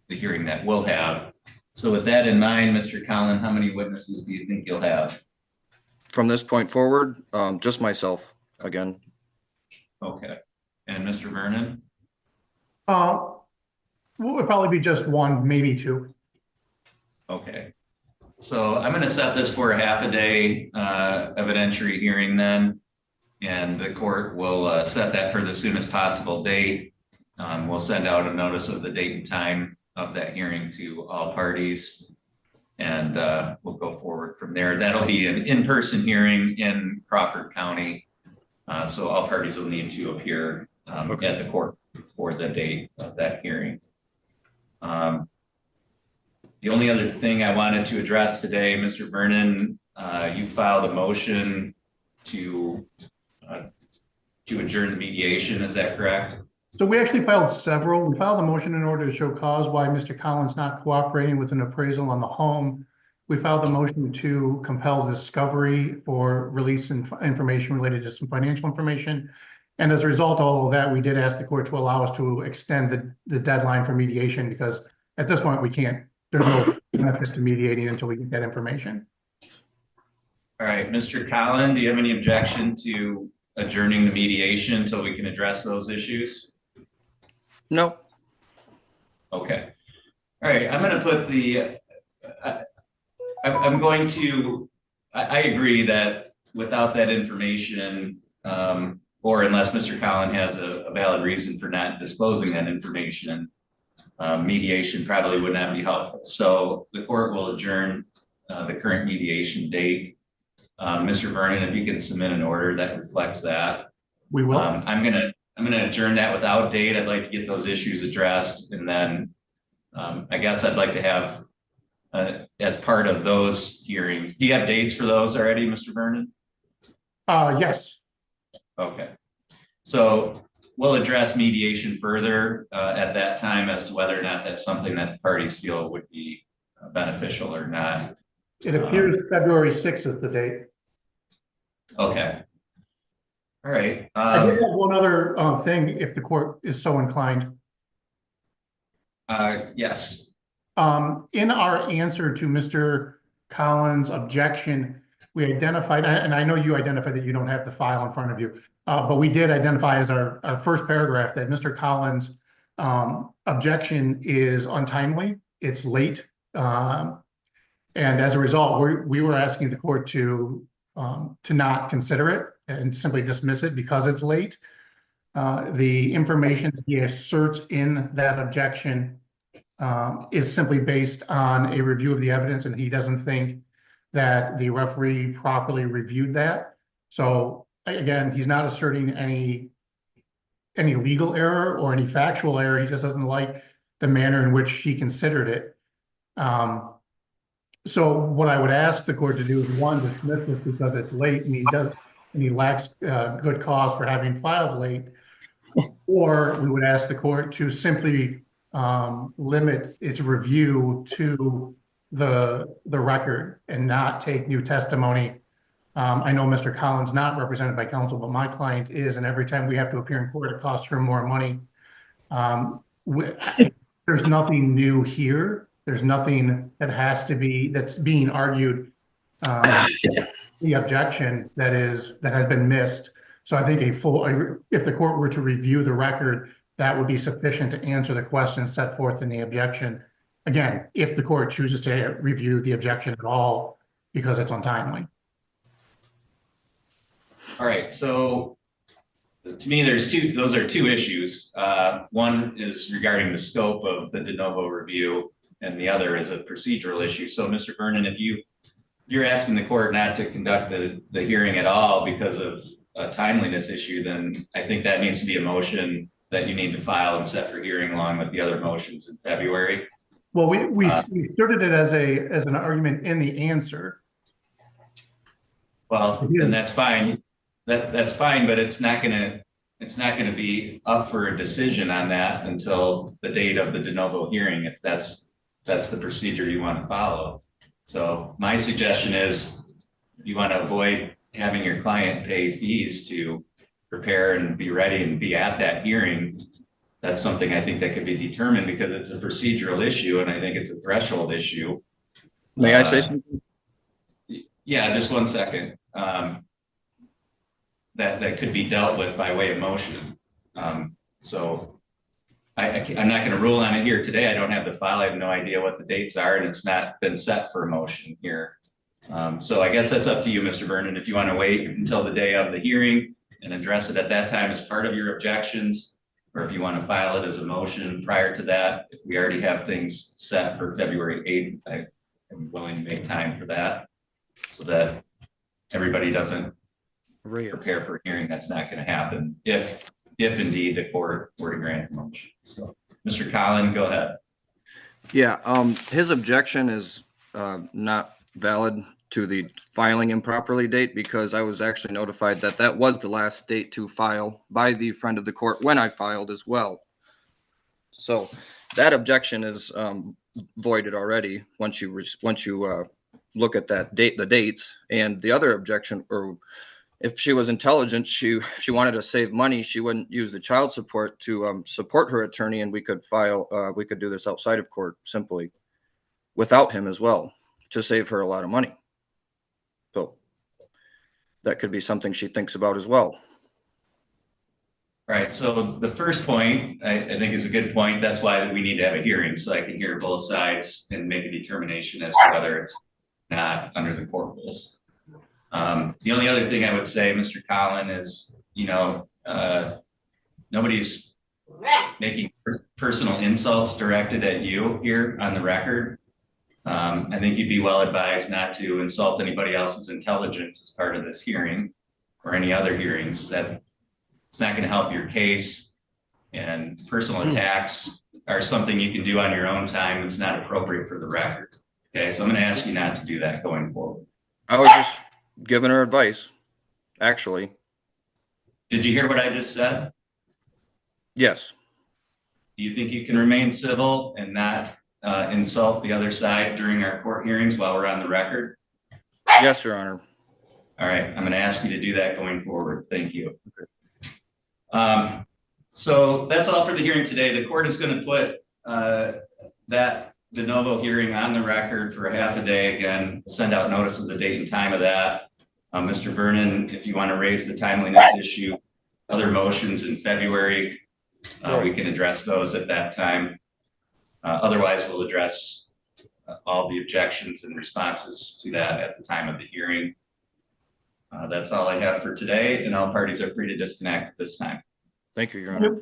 the hearing that we'll have. So with that in mind, Mr. Colin, how many witnesses do you think you'll have? From this point forward, just myself again. Okay, and Mr. Vernon? Would probably be just 1, maybe 2. Okay, so I'm going to set this for a half a day evidentiary hearing then. And the court will set that for the soonest possible date. We'll send out a notice of the date and time of that hearing to all parties. And we'll go forward from there. That'll be an in-person hearing in Crawford County. So all parties will need to appear at the court for the date of that hearing. The only other thing I wanted to address today, Mr. Vernon, you filed a motion to adjourn the mediation, is that correct? So we actually filed several. We filed a motion in order to show cause why Mr. Collins not cooperating with an appraisal on the home. We filed a motion to compel discovery for release information related to some financial information. And as a result of all of that, we did ask the court to allow us to extend the deadline for mediation because at this point we can't, there's no benefit to mediating until we get that information. All right, Mr. Colin, do you have any objection to adjourning the mediation until we can address those issues? No. Okay. All right, I'm going to put the, I'm going to, I agree that without that information, or unless Mr. Colin has a valid reason for not disclosing that information, mediation probably would not be helpful. So the court will adjourn the current mediation date. Mr. Vernon, if you can submit an order that reflects that. We will. I'm gonna adjourn that without date. I'd like to get those issues addressed, and then I guess I'd like to have as part of those hearings. Do you have dates for those already, Mr. Vernon? Yes. Okay. So we'll address mediation further at that time as to whether or not that's something that parties feel would be beneficial or not. It appears February 6th is the date. Okay. All right. I did have one other thing, if the court is so inclined. Yes. In our answer to Mr. Collins' objection, we identified, and I know you identified that you don't have the file in front of you, but we did identify as our first paragraph that Mr. Collins' objection is untimely, it's late. And as a result, we were asking the court to not consider it and simply dismiss it because it's late. The information he asserts in that objection is simply based on a review of the evidence, and he doesn't think that the referee properly reviewed that. So again, he's not asserting any legal error or any factual error. He just doesn't like the manner in which she considered it. So what I would ask the court to do is, one, dismiss this because it's late and he lacks good cause for having filed late. Or we would ask the court to simply limit its review to the record and not take new testimony. I know Mr. Collins not represented by counsel, but my client is, and every time we have to appear in court, it costs her more money. There's nothing new here. There's nothing that that's being argued. The objection that has been missed. So I think if the court were to review the record, that would be sufficient to answer the questions set forth in the objection. Again, if the court chooses to review the objection at all, because it's untimely. All right. So to me, those are two issues. One is regarding the scope of the de novo review, and the other is a procedural issue. So Mr. Vernon, if you're asking the court not to conduct the hearing at all because of a timeliness issue, then I think that needs to be a motion that you need to file and set for hearing along with the other motions in February. Well, we asserted it as an argument in the answer. Well, then that's fine. That's fine, but it's not gonna be up for a decision on that until the date of the de novo hearing, if that's the procedure you want to follow. So my suggestion is, if you want to avoid having your client pay fees to prepare and be ready and be at that hearing, that's something I think that could be determined because it's a procedural issue and I think it's a threshold issue. May I say something? Yeah, just 1 second. That could be dealt with by way of motion. So I'm not going to rule on it here today. I don't have the file. I have no idea what the dates are, and it's not been set for a motion here. So I guess that's up to you, Mr. Vernon, if you want to wait until the day of the hearing and address it at that time as part of your objections, or if you want to file it as a motion prior to that. If we already have things set for February 8th, I am willing to make time for that so that everybody doesn't prepare for a hearing that's not going to happen if indeed the court were to grant the motion. So Mr. Colin, go ahead. Yeah, his objection is not valid to the filing improperly date because I was actually notified that was the last date to file by the friend of the court when I filed as well. So that objection is voided already once you look at that date, the dates. And the other objection, or if she was intelligent, she wanted to save money, she wouldn't use the child support to support her attorney, and we could do this outside of court simply without him as well to save her a lot of money. So that could be something she thinks about as well. Right. So the first point I think is a good point. That's why we need to have a hearing so I can hear both sides and make a determination as to whether it's not under the court rules. The only other thing I would say, Mr. Colin, is, nobody's making personal insults directed at you here on the record. I think you'd be well advised not to insult anybody else's intelligence as part of this hearing or any other hearings. That it's not going to help your case, and personal attacks are something you can do on your own time. It's not appropriate for the record. Okay, so I'm going to ask you not to do that going forward. I was just giving her advice, actually. Did you hear what I just said? Yes, Do you think you can remain civil and not insult the other side during our court hearings while we're on the record? yes, Your Honor. All right, I'm going to ask you to do that going forward. Thank you. So that's all for the hearing today. The court is going to put that de novo hearing on the record for a half a day. Again, send out notice of the date and time of that. Mr. Vernon, if you want to raise the timeliness issue, other motions in February, we can address those at that time. Otherwise, we'll address all the objections and responses to that at the time of the hearing. That's all I have for today, and all parties are free to disconnect at this time. Thank you, Your Honor.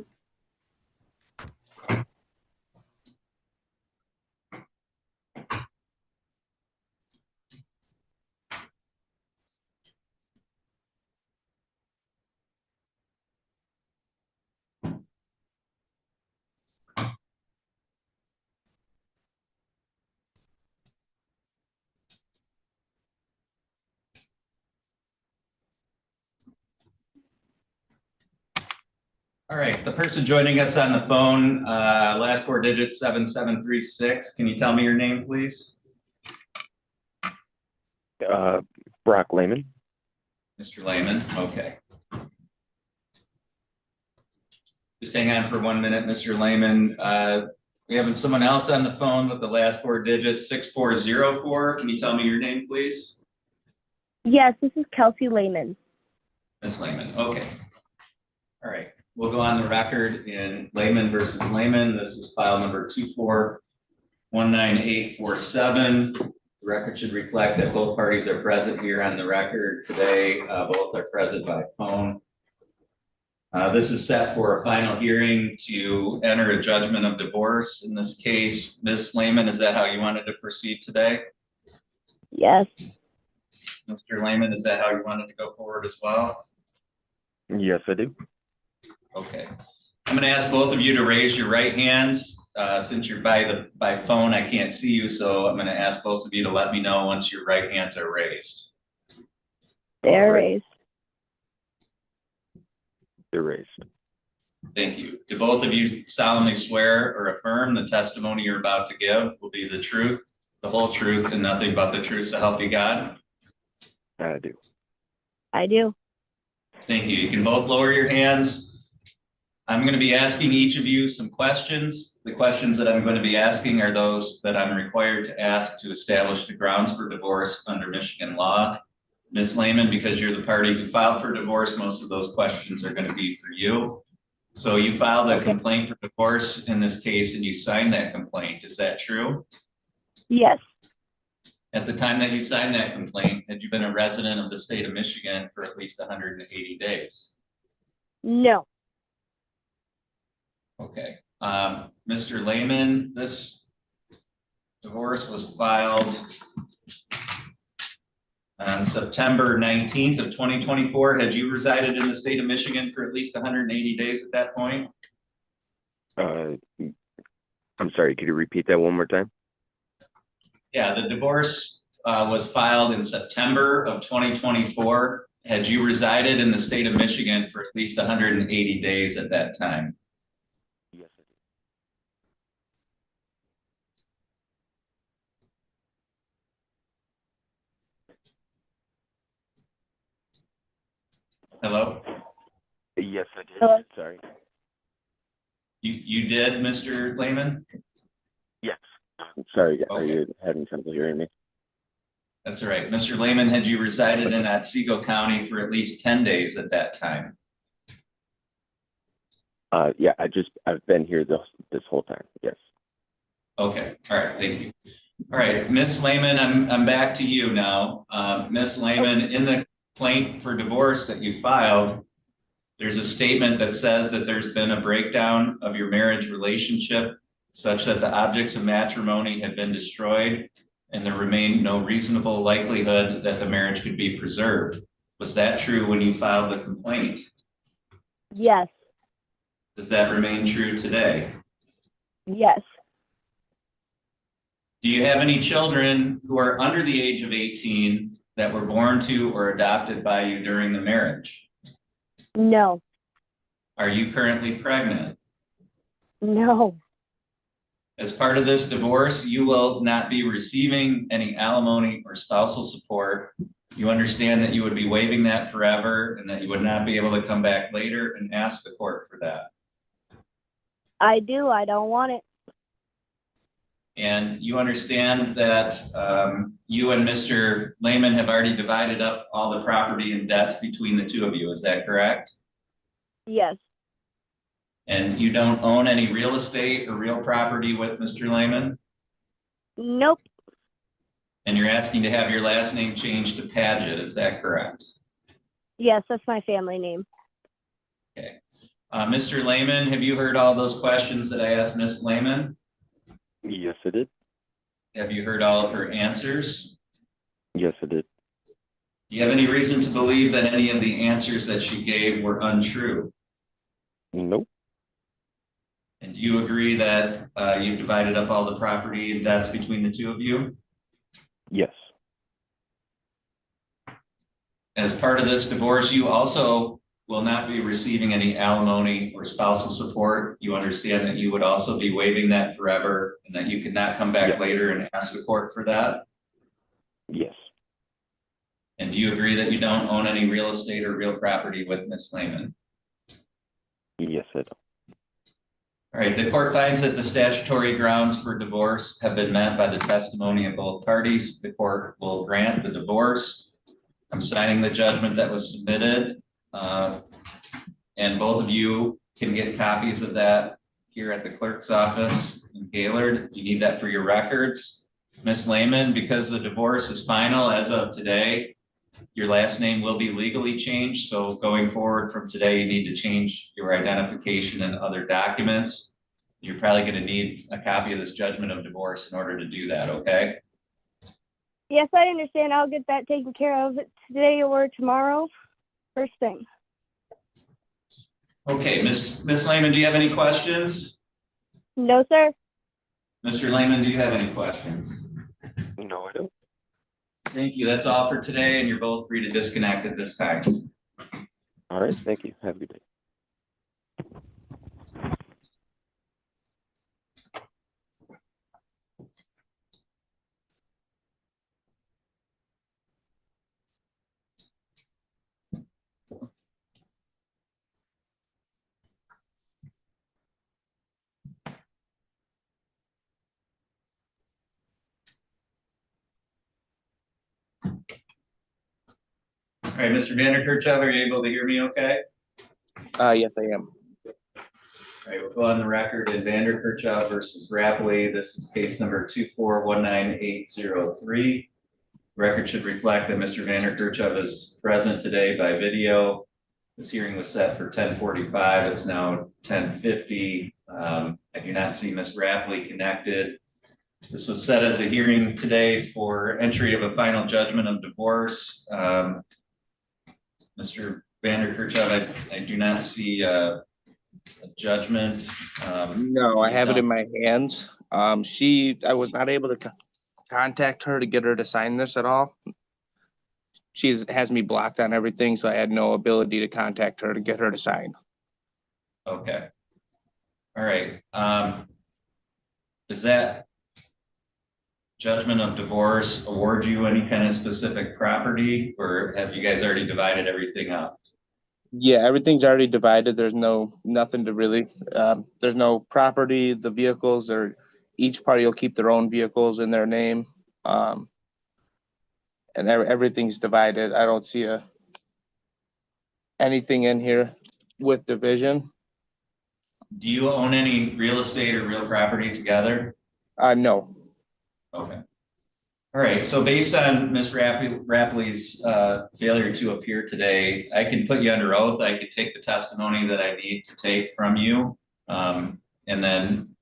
All right, the person joining us on the phone, last four digits, 7736. Can you tell me your name, please? Brock Layman. Mr. Layman, okay. Just hang on for 1 minute, Mr. Layman. We have someone else on the phone with the last four digits, 6404. Can you tell me your name, please? Yes, this is Kelsey Layman. Ms. Layman, okay. All right, we'll go on the record in Layman versus Layman. This is file number 2419847. The record should reflect that both parties are present here on the record today. Both are present by phone. This is set for a final hearing to enter a judgment of divorce. In this case, Ms. Layman, is that how you wanted to proceed today? Yes. Mr. Layman, is that how you wanted to go forward as well? Yes, I do. Okay. I'm going to ask both of you to raise your right hands. Since you're by phone, I can't see you, so I'm going to ask both of you to let me know once your right hands are raised. They're raised. They're raised. Thank you. Do both of you solemnly swear or affirm the testimony you're about to give will be the truth, the whole truth, and nothing but the truth, so help you God? I do. I do. Thank you. You can both lower your hands. I'm going to be asking each of you some questions. The questions that I'm going to be asking are those that I'm required to ask to establish the grounds for divorce under Michigan law. Ms. Layman, because you're the party who filed for divorce, most of those questions are going to be for you. So you filed a complaint for divorce in this case, and you signed that complaint. Is that true? Yes. At the time that you signed that complaint, had you been a resident of the state of Michigan for at least 180 days? No. Okay. Mr. Layman, this divorce was filed on September 19th of 2024. Had you resided in the state of Michigan for at least 180 days at that point? I'm sorry, could you repeat that one more time? Yeah, the divorce was filed in September of 2024. Had you resided in the state of Michigan for at least 180 days at that time? Yes, I Hello? do. Yes, I did. Hello? Sorry. You did, Mr. Layman? Yes. Sorry, are Okay. you having trouble hearing me? That's all right. Mr. Layman, had you resided in Otsego County for at least 10 days at that time? Yeah, I've been here this whole time. Yes. Okay, all right, thank you. All right, Ms. Layman, I'm back to you now. Ms. Layman, in the complaint for divorce that you filed, there's a statement that says that there's been a breakdown of your marriage relationship such that the objects of matrimony had been destroyed and there remained no reasonable likelihood that the marriage could be preserved. Was that true when you filed the complaint? Yes. Does that remain true today? Yes. Do you have any children who are under the age of 18 that were born to or adopted by you during the marriage? No. Are you currently pregnant? No. As part of this divorce, you will not be receiving any alimony or spousal support. You understand that you would be waiving that forever and that you would not be able to come back later and ask the court for that. I do. I don't want it. And you understand that you and Mr. Layman have already divided up all the property and debts between the two of you. Is that correct? Yes. And you don't own any real estate or real property with Mr. Layman? Nope. And you're asking to have your last name changed to Paget, is that correct? Yes, that's my family name. Okay. Mr. Layman, have you heard all those questions that I asked Ms. Layman? Yes, I did. Have you heard all of her answers? Yes, I did. Do you have any reason to believe that any of the answers that she gave were untrue? Nope. And do you agree that you've divided up all the property and debts between the two of you? Yes. As part of this divorce, you also will not be receiving any alimony or spousal support. You understand that you would also be waiving that forever and that you could not come back later and ask the court for that? Yes. And do you agree that you don't own any real estate or real property with Ms. Layman? Yes, I do. All right, the court finds that the statutory grounds for divorce have been met by the testimony of both parties. The court will grant the divorce. I'm signing the judgment that was submitted. And both of you can get copies of that here at the clerk's office in Gaylord. You need that for your records. Ms. Layman, because the divorce is final as of today, your last name will be legally changed. So going forward from today, you need to change your identification and other documents. You're probably going to need a copy of this judgment of divorce in order to do that, okay? Yes, I understand. I'll get that taken care of today or tomorrow. First thing. Okay, Ms. Layman, do you have any questions? No, sir. Mr. Layman, do you have any questions? No, I don't. Thank you. That's all for today, and you're both free to disconnect at this time. All right. Thank you. Have a good day. All right, Mr. Vander KV, are you able to hear me okay? Yes, I am. All right, we'll go on the record in Vander KV versus Rapley. This is case number 2419803. Record should reflect that Mr. Vander KV is present today by video. This hearing was set for 10:45. It's now 10:50. I do not see Ms. Rapley connected. This was set as a hearing today for entry of a final judgment of divorce. Mr. Vander KV, I do not see a judgment. No, I have it in my hands. I was not able to contact her to get her to sign this at all. She has me blocked on everything, so I had no ability to contact her to get her to sign. Okay. All right. Does that judgment of divorce award you any kind of specific property, or have you guys already divided everything up? Yeah, everything's already divided. There's nothing to really, there's no property, the vehicles, or each party will keep their own vehicles in their name. And everything's divided. I don't see anything in here with division. Do you own any real estate or real property together? No. Okay. All right. So based on Ms. Rapley's failure to appear today, I can put you under oath. I could take the testimony that I need to take from you. And then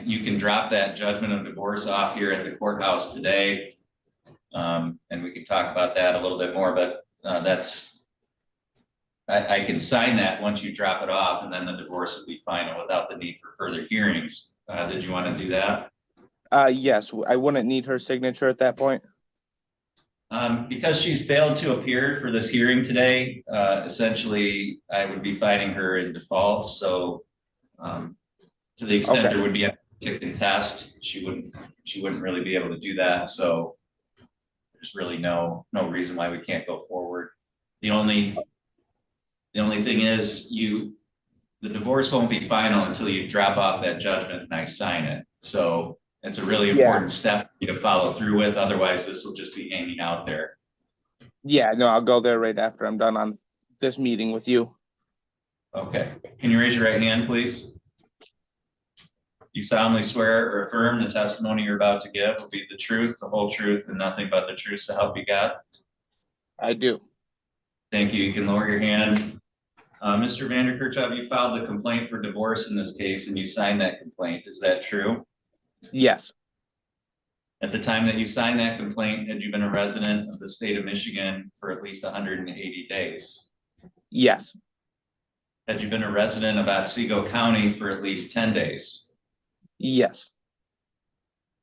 you can drop that judgment of divorce off here at the courthouse today. And we can talk about that a little bit more, but I can sign that once you drop it off, and then the divorce will be final without the need for further hearings. Did you want to do that? Yes, I wouldn't need her signature at that point. Because she's failed to appear for this hearing today, essentially, I would be finding her in default, so to the extent Okay. there would be a to contest, she wouldn't really be able to do that, so there's really no reason why we can't go forward. The only thing is the divorce won't be final until you drop off that judgment and I sign it. So it's a really important step for you to follow through with. Otherwise, this will just be hanging out there. Yeah, no, I'll go there right after I'm done on this meeting with you. Okay. Can you raise your right hand, please? You solemnly swear or affirm the testimony you're about to give will be the truth, the whole truth, and nothing but the truth, so help you God? I do. Thank you. You can lower your hand. Mr. Vander KV, you filed a complaint for divorce in this case and you signed that complaint. Is that true? Yes. At the time that you signed that complaint, had you been a resident of the state of Michigan for at least 180 days? Yes. Had you been a resident of Otsego County for at least 10 days? Yes.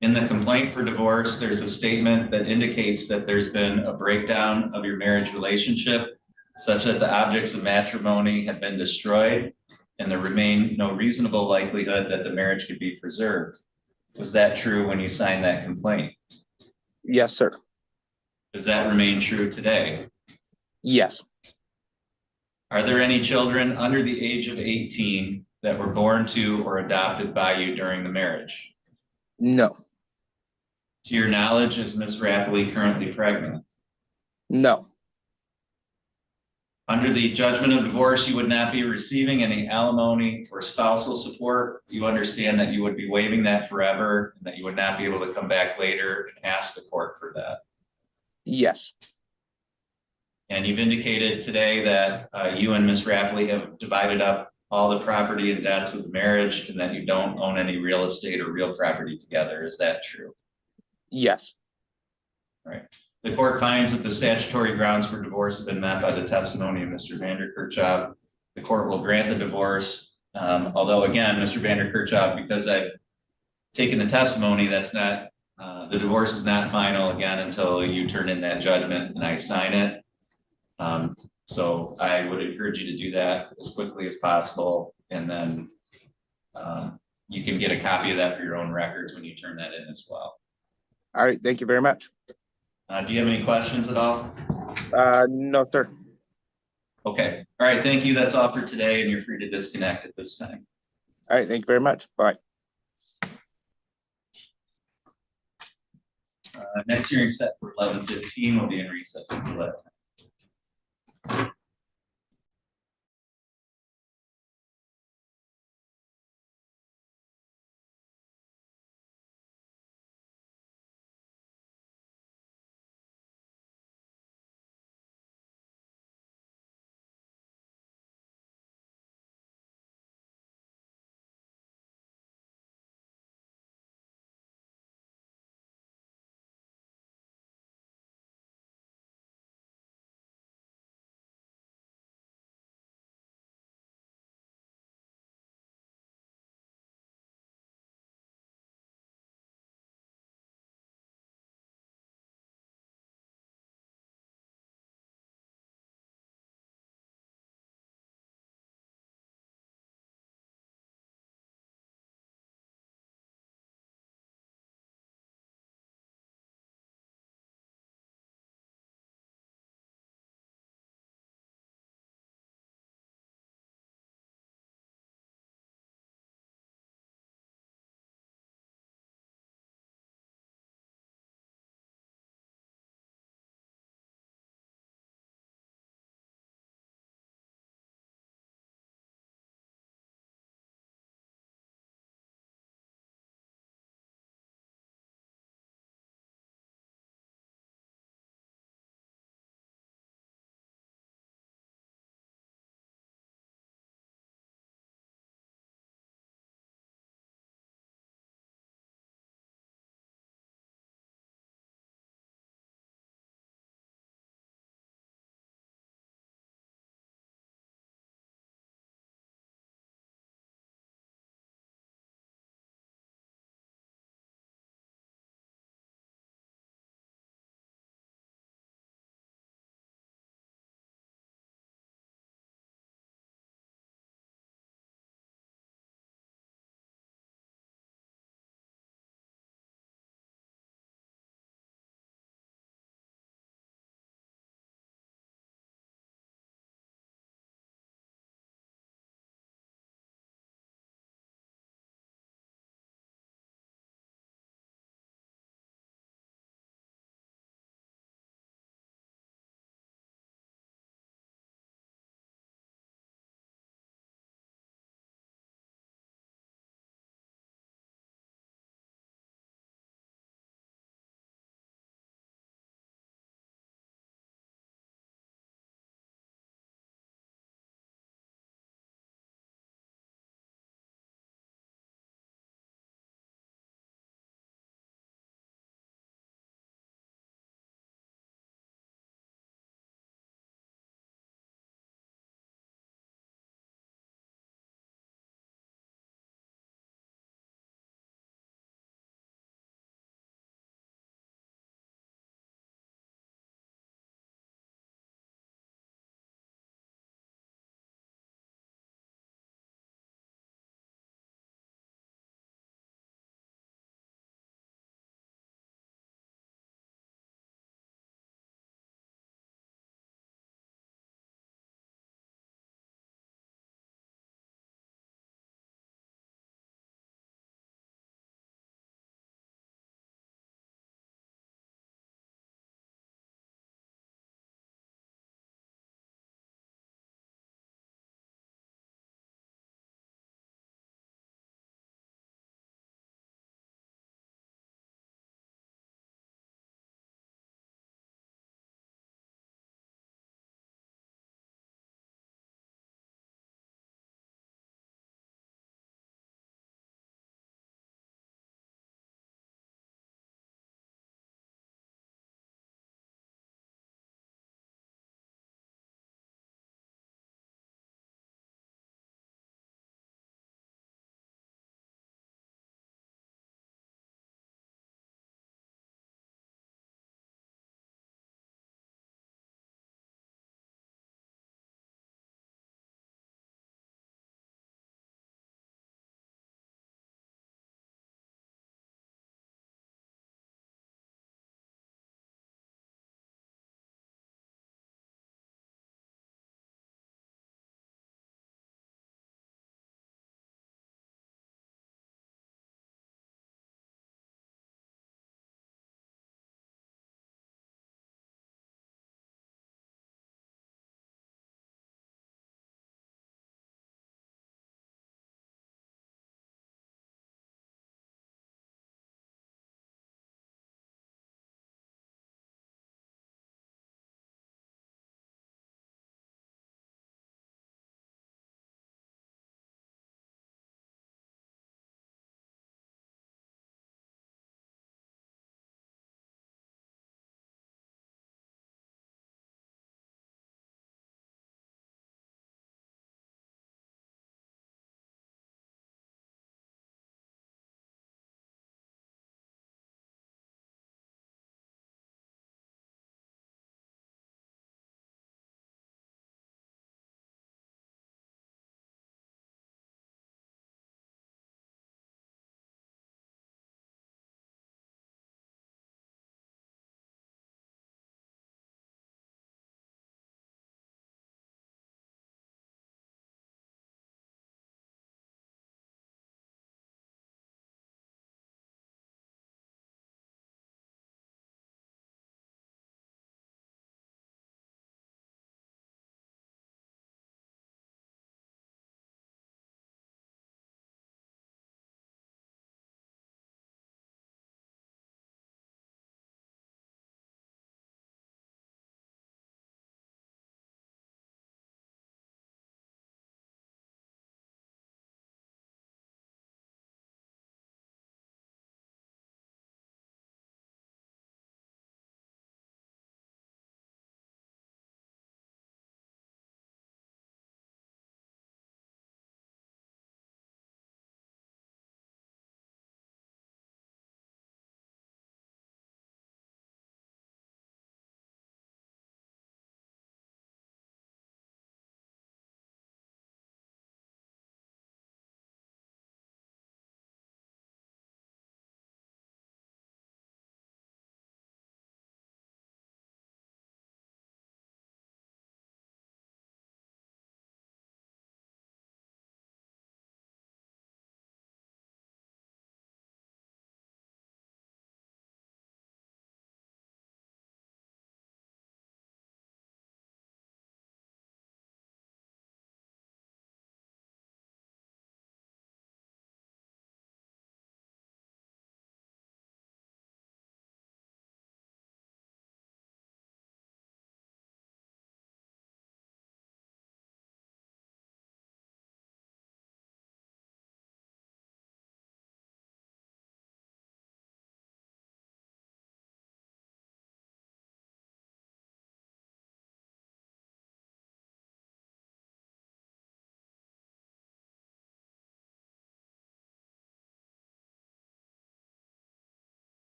In the complaint for divorce, there's a statement that indicates that there's been a breakdown of your marriage relationship such that the objects of matrimony have been destroyed and there remain no reasonable likelihood that the marriage could be preserved. Was that true when you signed that complaint? Yes, sir. Does that remain true today? Yes. Are there any children under the age of 18 that were born to or adopted by you during the marriage? No. To your knowledge, is Ms. Rapley currently pregnant? No. Under the judgment of divorce, you would not be receiving any alimony or spousal support. You understand that you would be waiving that forever and that you would not be able to come back later and ask the court for that. Yes. And you've indicated today that you and Ms. Rapley have divided up all the property and debts of the marriage and that you don't own any real estate or real property together. Is that true? Yes. All right. The court finds that the statutory grounds for divorce have been met by the testimony of Mr. Vander KV. The court will grant the divorce. Although again, Mr. Vander KV, because I've taken the testimony, that's not, the divorce is not final again until you turn in that judgment and I sign it. So I would encourage you to do that as quickly as possible. And then you can get a copy of that for your own records when you turn that in as well. All right. Thank you very much. Do you have any questions at all? No, sir. Okay. All right. Thank you. That's all for today. And you're free to disconnect at this time. All right. Thank you very much. Bye. Next hearing set for 11:15 will be in recess until that time.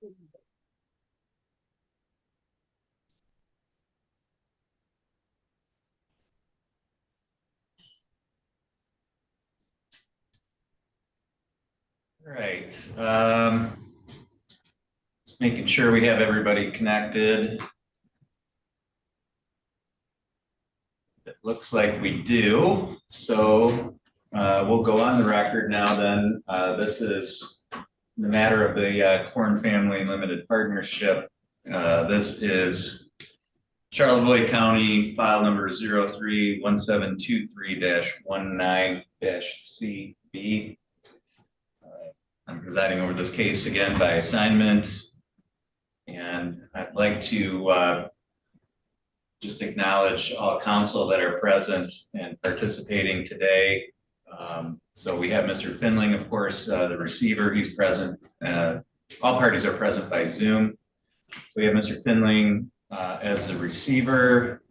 Right. Just making sure we have everybody connected. It looks like we do. So we'll go on the record now then. This is the matter of the Korn Family Limited Partnership. This is Charlevoix County file number 03-1723-19-CB. I'm presiding over this case again by assignment. And I'd like to just acknowledge all counsel that are present and participating today. So we have Mr. Finling, of course, the receiver, he's present. All parties are present by Zoom. So we have Mr. Finling as the receiver,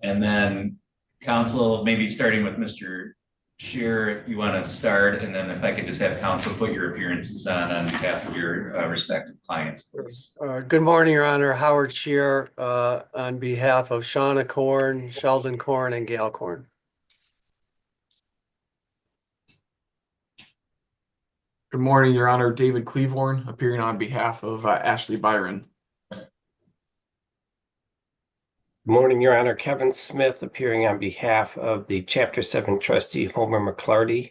and then counsel, maybe starting with Mr. Shear, if you want to start, and then if I could just have counsel put your appearances on behalf of your respective clients, please. Good morning, Your Honor. Howard Shear on behalf of Shauna Korn, Sheldon Korn, and Gail Korn. Good morning, Your Honor. David Cleavorn, appearing on behalf of Ashley Byron. Good morning, Your Honor. Kevin Smith, appearing on behalf of the Chapter 7 trustee, Homer McClarty.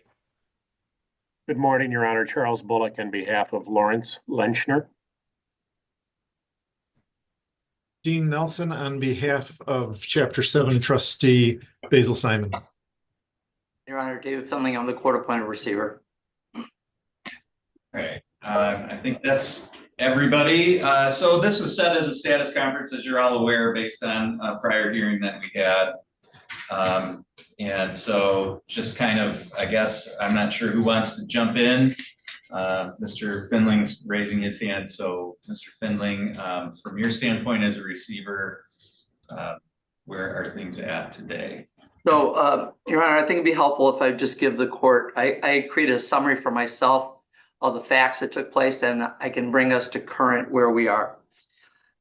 Good morning, Your Honor. Charles Bullock on behalf of Lawrence Lenchner. Dean Nelson on behalf of Chapter 7 trustee Basil Simon. Your Honor, David Finley, I'm the court-appointed receiver. All right, I think that's everybody. So this was set as a status conference, as you're all aware, based on a prior hearing that we had. And so just kind of, I guess, I'm not sure who wants to jump in. Mr. Finling's raising his hand. So Mr. Finling, from your standpoint as a receiver, where are things at today? So, Your Honor, I think it'd be helpful if I just give the court, I created a summary for myself of the facts that took place, and I can bring us to current where we are.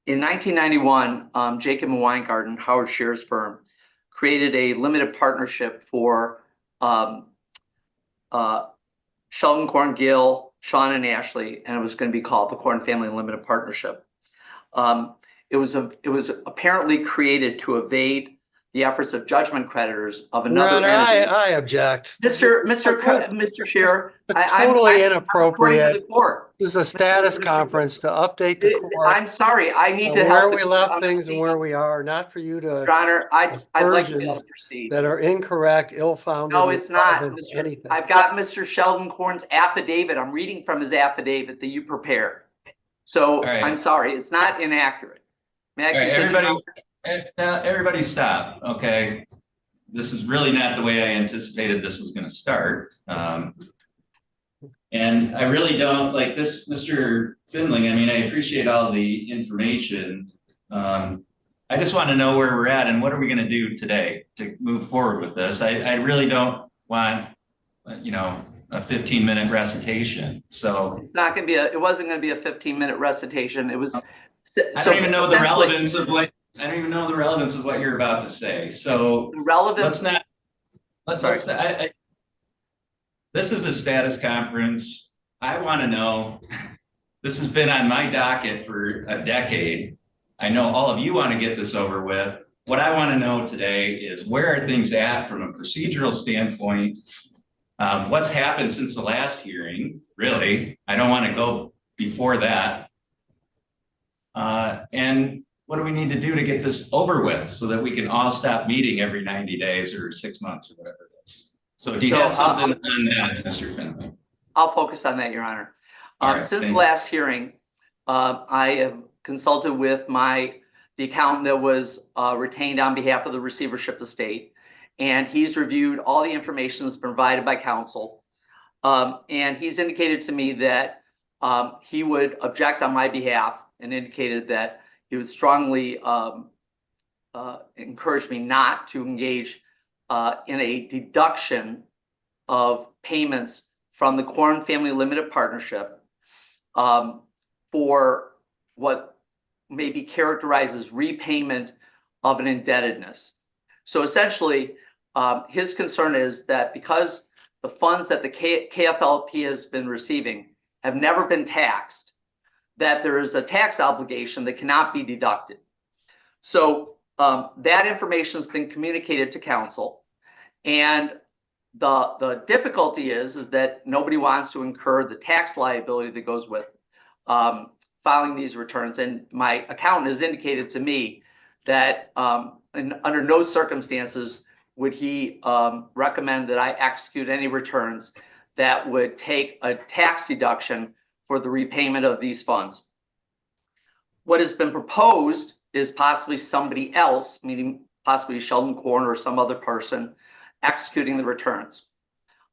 In 1991, Jacob and Weingarten, Howard Shear's firm, created a limited partnership for Sheldon Korn, Gail, Sean, and Ashley, and it was going to be called the Korn Family Limited Partnership. It was apparently created to evade the efforts of judgment creditors of another Your Honor, entity. I object. Mr. Shear, It's totally I'm inappropriate. to the court. This is a status conference to update the court. I'm sorry, I need to on help. where we left things and where we are, not for you to. Your Honor, I'd like to be able aspersions to proceed. that are incorrect, ill-founded. No, it's not, irrelevant to anything. I've got Mr. Sheldon Korn's affidavit. I'm reading from his affidavit that you prepared. So right. I'm sorry, it's not inaccurate. May I All right, continue? everybody stop, okay? This is really not the way I anticipated this was gonna start. And I really don't like this, Mr. Finling. I mean, I appreciate all the information. I just want to know where we're at and what are we gonna do today to move forward with this? I really don't want, you know, a 15-minute recitation. So It's not gonna be it wasn't gonna be a 15-minute recitation. It was. I don't even know the relevance of what you're about to say. So relevance. This is a status conference. I want to know, this has been on my docket for a decade. I know all of you want to get this over with. What I want to know today is where are things at from a procedural standpoint? What's happened since the last hearing, really? I don't want to go before that. And what do we need to do to get this over with so that we can all stop meeting every 90 days or 6 months or whatever it is? So do you have something on that, Mr. Finley? I'll focus on that, Your Honor. Right, since the last hearing, I have consulted with the accountant that was retained on behalf of the receivership estate, and he's reviewed all the information that's been provided by counsel. And he's indicated to me that he would object on my behalf and indicated that he would strongly encourage me not to engage in a deduction of payments from the Korn Family Limited Partnership for what may be characterized as repayment of an indebtedness. So essentially, his concern is that because the funds that the KFLP has been receiving have never been taxed, that there is a tax obligation that cannot be deducted. So that information has been communicated to council, and the difficulty is that nobody wants to incur the tax liability that goes with filing these returns. And my accountant has indicated to me that under no circumstances would he recommend that I execute any returns that would take a tax deduction for the repayment of these funds. What has been proposed is possibly somebody else, meaning possibly Sheldon Korn or some other person, executing the returns.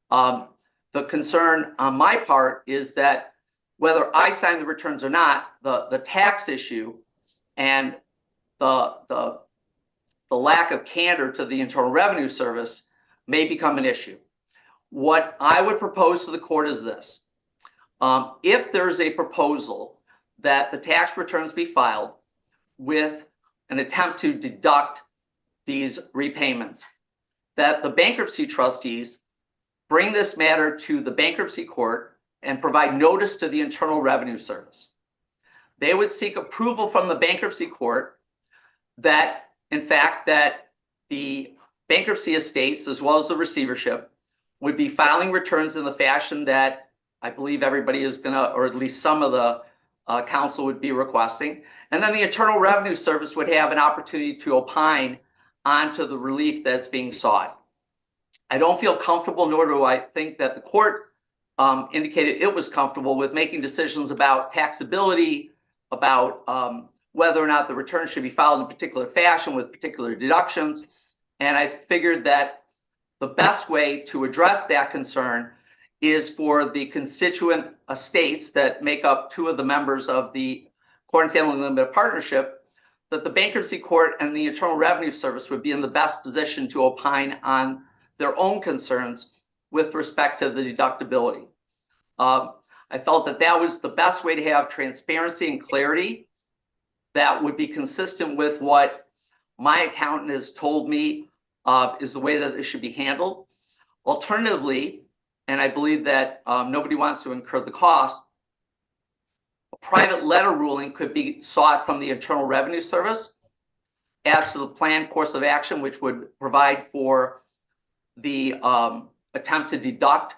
The concern on my part is that whether I sign the returns or not, the tax issue and the lack of candor to the Internal Revenue Service may become an issue. What I would propose to the court is this. If there's a proposal that the tax returns be filed with an attempt to deduct these repayments, that the bankruptcy trustees bring this matter to the bankruptcy court and provide notice to the Internal Revenue Service. They would seek approval from the bankruptcy court that, in fact, that the bankruptcy estates, as well as the receivership, would be filing returns in the fashion that I believe everybody is gonna, or at least some of the council would be requesting. And then the Internal Revenue Service would have an opportunity to opine onto the relief that's being sought. I don't feel comfortable, nor do I think that the court indicated it was comfortable with making decisions about taxability, about whether or not the return should be filed in a particular fashion with particular deductions. And I figured that the best way to address that concern is for the constituent estates that make up two of the members of the Korn Family Limited Partnership, that the bankruptcy court and the Internal Revenue Service would be in the best position to opine on their own concerns with respect to the deductibility. I felt that that was the best way to have transparency and clarity that would be consistent with what my accountant has told me is the way that it should be handled. Alternatively, and I believe that nobody wants to incur the cost, a private letter ruling could be sought from the Internal Revenue Service as to the planned course of action, which would provide for the attempt to deduct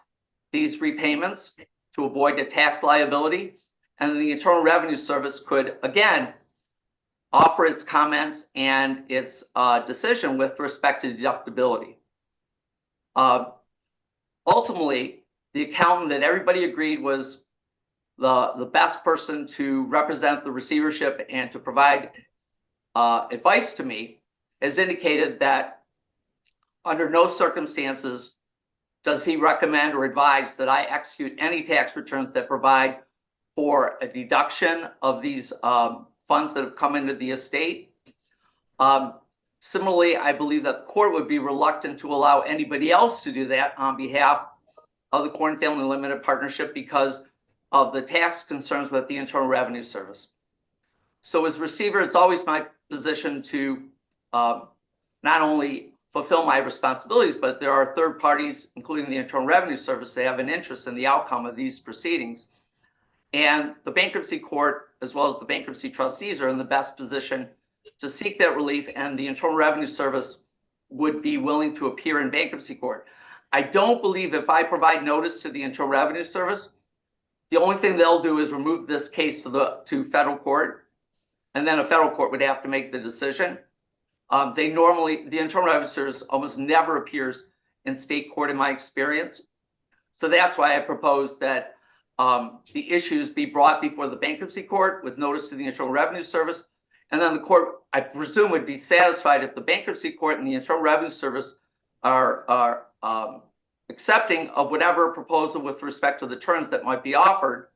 these repayments to avoid a tax liability. And the Internal Revenue Service could, again, offer its comments and its decision with respect to deductibility. Ultimately, the accountant that everybody agreed was the best person to represent the receivership and to provide advice to me has indicated that under no circumstances does he recommend or advise that I execute any tax returns that provide for a deduction of these funds that have come into the estate. Similarly, I believe that the court would be reluctant to allow anybody else to do that on behalf of the Korn Family Limited Partnership because of the tax concerns with the Internal Revenue Service. So as receiver, it's always my position to not only fulfill my responsibilities, but there are third parties, including the Internal Revenue Service, that have an interest in the outcome of these proceedings. And the bankruptcy court, as well as the bankruptcy trustees, are in the best position to seek that relief, and the Internal Revenue Service would be willing to appear in bankruptcy court. I don't believe if I provide notice to the Internal Revenue Service, the only thing they'll do is remove this case to federal court, and then a federal court would have to make the decision. The Internal Revenue Service almost never appears in state court in my experience. So that's why I propose that the issues be brought before the bankruptcy court with notice to the Internal Revenue Service. And then the court, I presume, would be satisfied if the bankruptcy court and the Internal Revenue Service are accepting of whatever proposal with respect to the terms that might be offered,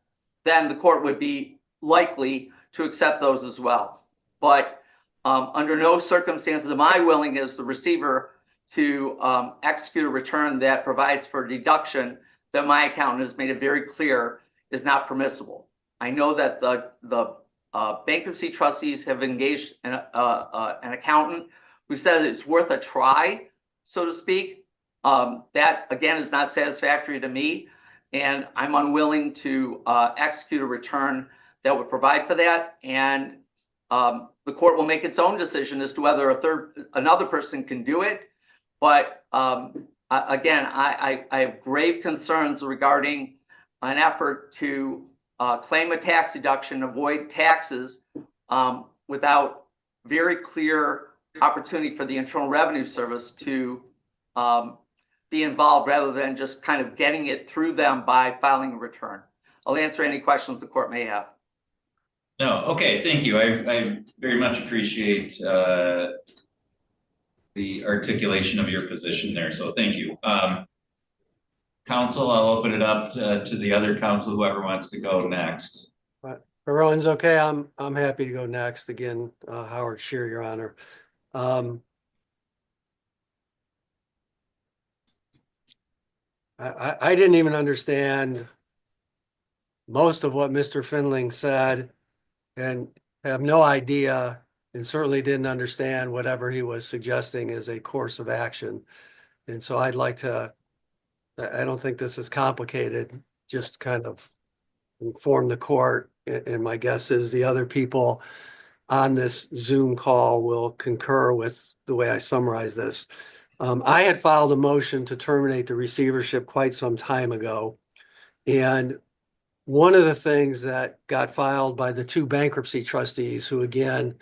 then the court would be likely to accept those as well. But under no circumstances am I willing as the receiver to execute a return that provides for deduction that my accountant has made it very clear is not permissible. I know that the bankruptcy trustees have engaged an accountant who says it's worth a try, so to speak. That again is not satisfactory to me, and I'm unwilling to execute a return that would provide for that. And the court will make its own decision as to whether another person can do it. But again, I have grave concerns regarding an effort to claim a tax deduction, avoid taxes without very clear opportunity for the Internal Revenue Service to be involved rather than just kind of getting it through them by filing a return. I'll answer any questions the court may have. No, okay, thank you. I very much appreciate the articulation of your position there, so thank you. Council, I'll open it up to the other council, whoever wants to go next. Everyone's okay. I'm happy to go next. Again, Howard Shear, Your Honor. I didn't even understand most of what Mr. Finling said and have no idea and certainly didn't understand whatever he was suggesting as a course of action. And so I'd like to, I don't think this is complicated, just kind of inform the court. And my guess is the other people on this Zoom call will concur with the way I summarize this. I had filed a motion to terminate the receivership quite some time ago. And one of the things that got filed by the two bankruptcy trustees, who again,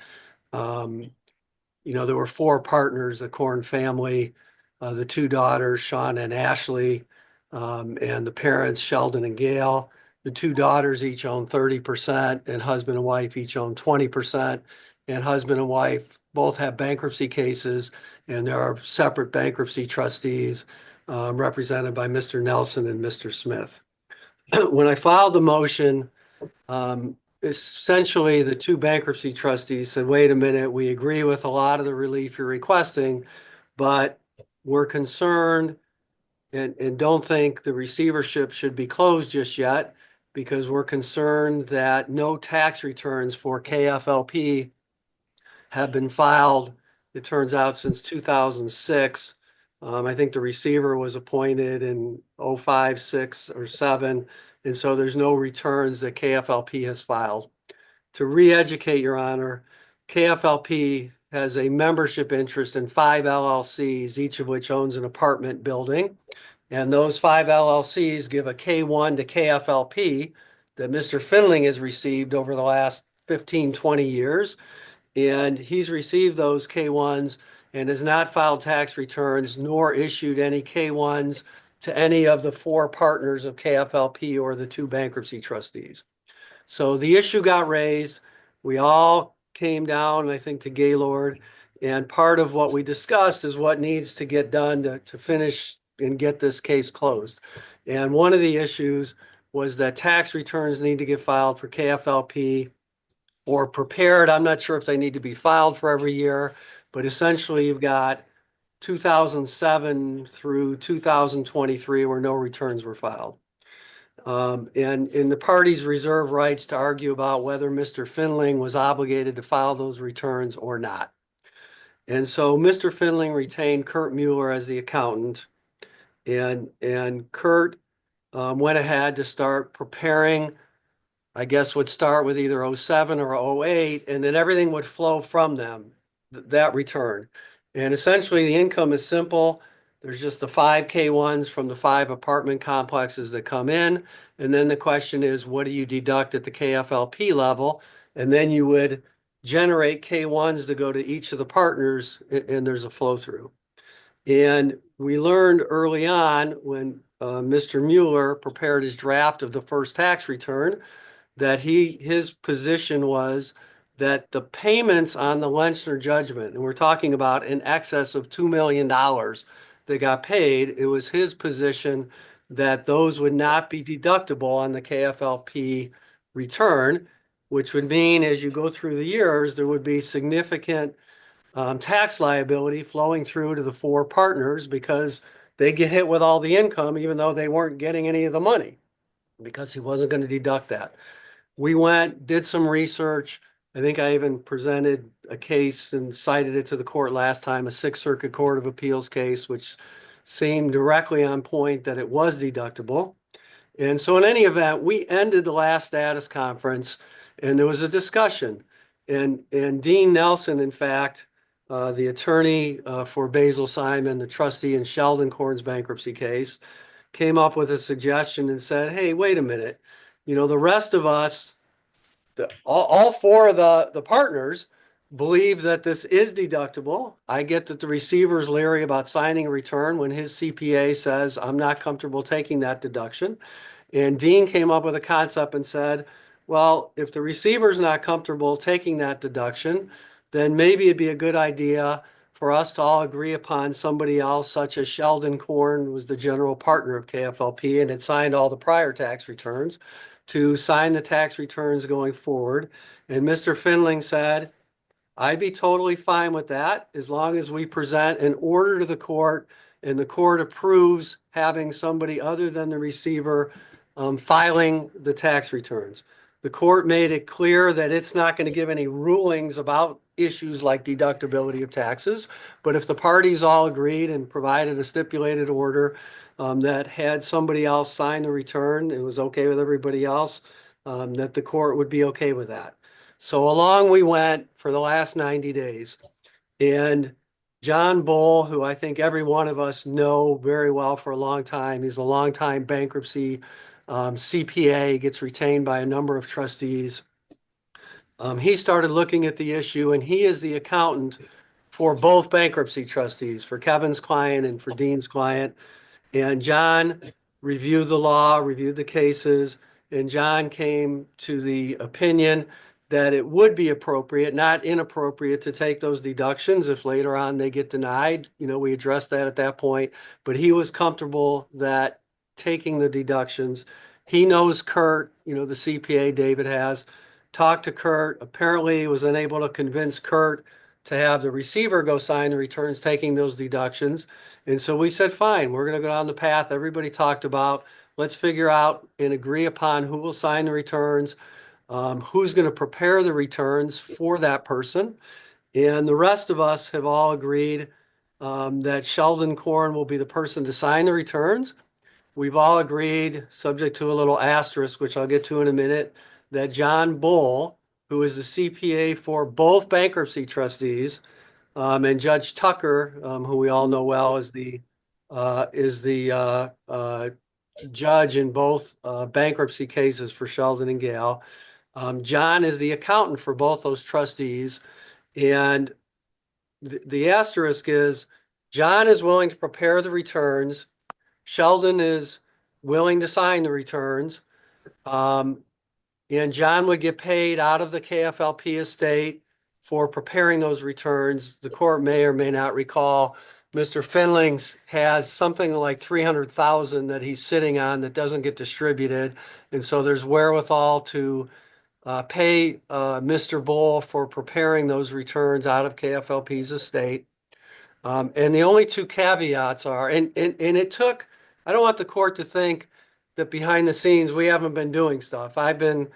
there were four partners, the Korn family, the two daughters, Sean and Ashley, and the parents, Sheldon and Gail. The two daughters each own 30%, and husband and wife each own 20%. And husband and wife both have bankruptcy cases, and there are separate bankruptcy trustees represented by Mr. Nelson and Mr. Smith. When I filed the motion, essentially the two bankruptcy trustees said, wait a minute, we agree with a lot of the relief you're requesting, but we're concerned and don't think the receivership should be closed just yet because we're concerned that no tax returns for KFLP have been filed, it turns out, since 2006. I think the receiver was appointed in 05, 6, or 7, and so there's no returns that KFLP has filed. To re-educate, Your Honor, KFLP has a membership interest in 5 LLCs, each of which owns an apartment building. And those 5 LLCs give a K1 to KFLP that Mr. Finling has received over the last 15, 20 years. And he's received those K1s and has not filed tax returns nor issued any K1s to any of the 4 partners of KFLP or the 2 bankruptcy trustees. So the issue got raised. We all came down, I think, to Gaylord. And part of what we discussed is what needs to get done to finish and get this case closed. And one of the issues was that tax returns need to get filed for KFLP or prepared. I'm not sure if they need to be filed for every year, but essentially you've got 2007 through 2023 where no returns were filed. And the parties reserve rights to argue about whether Mr. Finling was obligated to file those returns or not. And so Mr. Finling retained Kurt Mueller as the accountant, and Kurt went ahead to start preparing, I guess would start with either 07 or 08, and then everything would flow from them, that return. And essentially the income is simple. There's just the 5 K1s from the 5 apartment complexes that come in. And then the question is, what do you deduct at the KFLP level? And then you would generate K1s to go to each of the partners, and there's a flow through. And we learned early on when Mr. Mueller prepared his draft of the first tax return that his position was that the payments on the Lenchner judgment, and we're talking about in excess of $2 million that got paid, it was his position that those would not be deductible on the KFLP return, which would mean as you go through the years, there would be significant tax liability flowing through to the 4 partners because they get hit with all the income, even though they weren't getting any of the money because he wasn't going to deduct that. we went, did some research. I think I even presented a case and cited it to the court last time, a Sixth Circuit Court of Appeals case, which seemed directly on point that it was deductible. And so in any event, we ended the last status conference and there was a discussion. And Dean Nelson, in fact, the attorney for Basil Simon, the trustee in Sheldon Korn's bankruptcy case, came up with a suggestion and said, hey, wait a minute. You know, the rest of us, all four of the partners believe that this is deductible. I get that the receiver's leery about signing a return when his CPA says, I'm not comfortable taking that deduction. And Dean came up with a concept and said, well, if the receiver's not comfortable taking that deduction, then maybe it'd be a good idea for us to all agree upon somebody else, such as Sheldon Korn, who was the general partner of KFLP and had signed all the prior tax returns, to sign the tax returns going forward. And Mr. Finling said, I'd be totally fine with that as long as we present an order to the court and the court approves having somebody other than the receiver filing the tax returns. The court made it clear that it's not going to give any rulings about issues like deductibility of taxes, but if the parties all agreed and provided a stipulated order that had somebody else sign the return, it was okay with everybody else, that the court would be okay with that. So along we went for the last 90 days. And John Bull, who I think every one of us know very well for a long time, he's a longtime bankruptcy CPA, gets retained by a number of trustees. He started looking at the issue, and he is the accountant for both bankruptcy trustees, for Kevin's client and for Dean's client. And John reviewed the law, reviewed the cases, and John came to the opinion that it would be appropriate, not inappropriate, to take those deductions if later on they get denied. You know, we addressed that at that point, but he was comfortable that taking the deductions. He knows Kurt, you know, the CPA David has, talked to Kurt, apparently was unable to convince Kurt to have the receiver go sign the returns taking those deductions. And so we said, fine, we're going to go down the path everybody talked about. Let's figure out and agree upon who will sign the returns, who's going to prepare the returns for that person. And the rest of us have all agreed that Sheldon Korn will be the person to sign the returns. We've all agreed, subject to a little asterisk, which I'll get to in a minute, that John Bull, who is the CPA for both bankruptcy trustees, and Judge Tucker, who we all know well, is the judge in both bankruptcy cases for Sheldon and Gail. John is the accountant for both those trustees. And the asterisk is John is willing to prepare the returns. Sheldon is willing to sign the returns. And John would get paid out of the KFLP estate for preparing those returns. The court may or may not recall Mr. Finlings has something like $300,000 that he's sitting on that doesn't get distributed. And so there's wherewithal to pay Mr. Bull for preparing those returns out of KFLP's estate. And the only two caveats are, and it took, I don't want the court to think that behind the scenes we haven't been doing stuff. I've been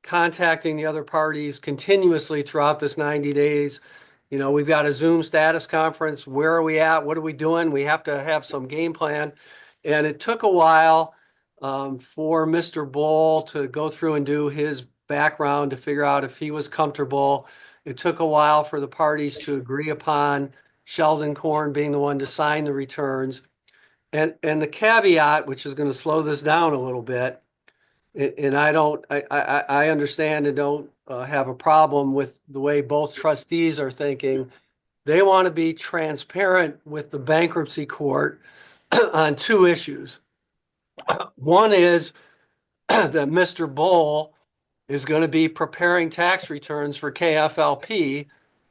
contacting the other parties continuously throughout this 90 days. You know, we've got a Zoom status conference. Where are we at? What are we doing? We have to have some game plan. And it took a while for Mr. Bull to go through and do his background to figure out if he was comfortable. It took a while for the parties to agree upon Sheldon Korn being the one to sign the returns. And the caveat, which is going to slow this down a little bit, and I understand and don't have a problem with the way both trustees are thinking. They want to be transparent with the bankruptcy court on two issues. One is that Mr. Bull is going to be preparing tax returns for KFLP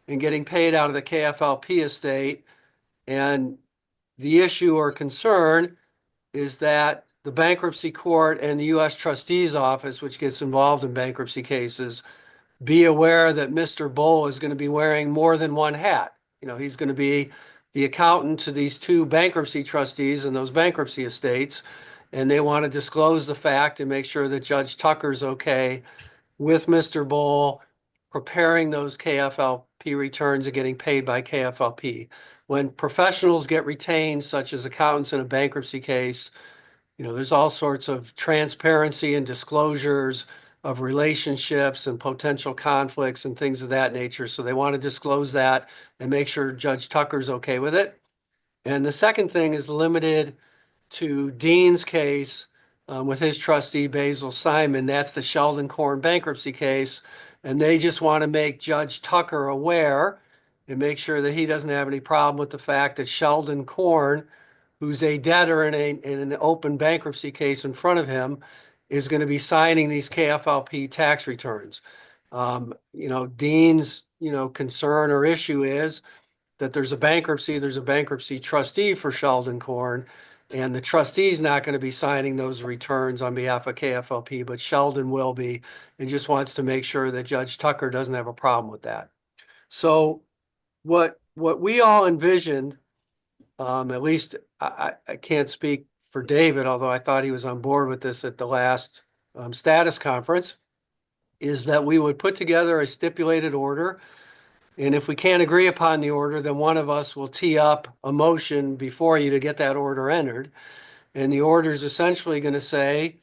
and getting paid out of the KFLP estate. And the issue or concern is that the bankruptcy court and the U.S. trustee's office, which gets involved in bankruptcy cases, be aware that Mr. Bull is going to be wearing more than one hat. You know, he's going to be the accountant to these two bankruptcy trustees and those bankruptcy estates, and they want to disclose the fact and make sure that Judge Tucker's okay with Mr. Bull, preparing those KFLP returns and getting paid by KFLP. When professionals get retained, such as accountants in a bankruptcy case, there's all sorts of transparency and disclosures of relationships and potential conflicts and things of that nature. So they want to disclose that and make sure Judge Tucker's okay with it. And the second thing is limited to Dean's case with his trustee Basil Simon. That's the Sheldon Korn bankruptcy case. And they just want to make Judge Tucker aware and make sure that he doesn't have any problem with the fact that Sheldon Korn, who's a debtor in an open bankruptcy case in front of him, is going to be signing these KFLP tax returns. Dean's, concern or issue is that there's a bankruptcy trustee for Sheldon Korn, and the trustee's not going to be signing those returns on behalf of KFLP, but Sheldon will be, and just wants to make sure that Judge Tucker doesn't have a problem with that. So what we all envisioned, at least I can't speak for David, although I thought he was on board with this at the last status conference, is that we would put together a stipulated order. And if we can't agree upon the order, then one of us will tee up a motion before you to get that order entered. And the order is essentially going to say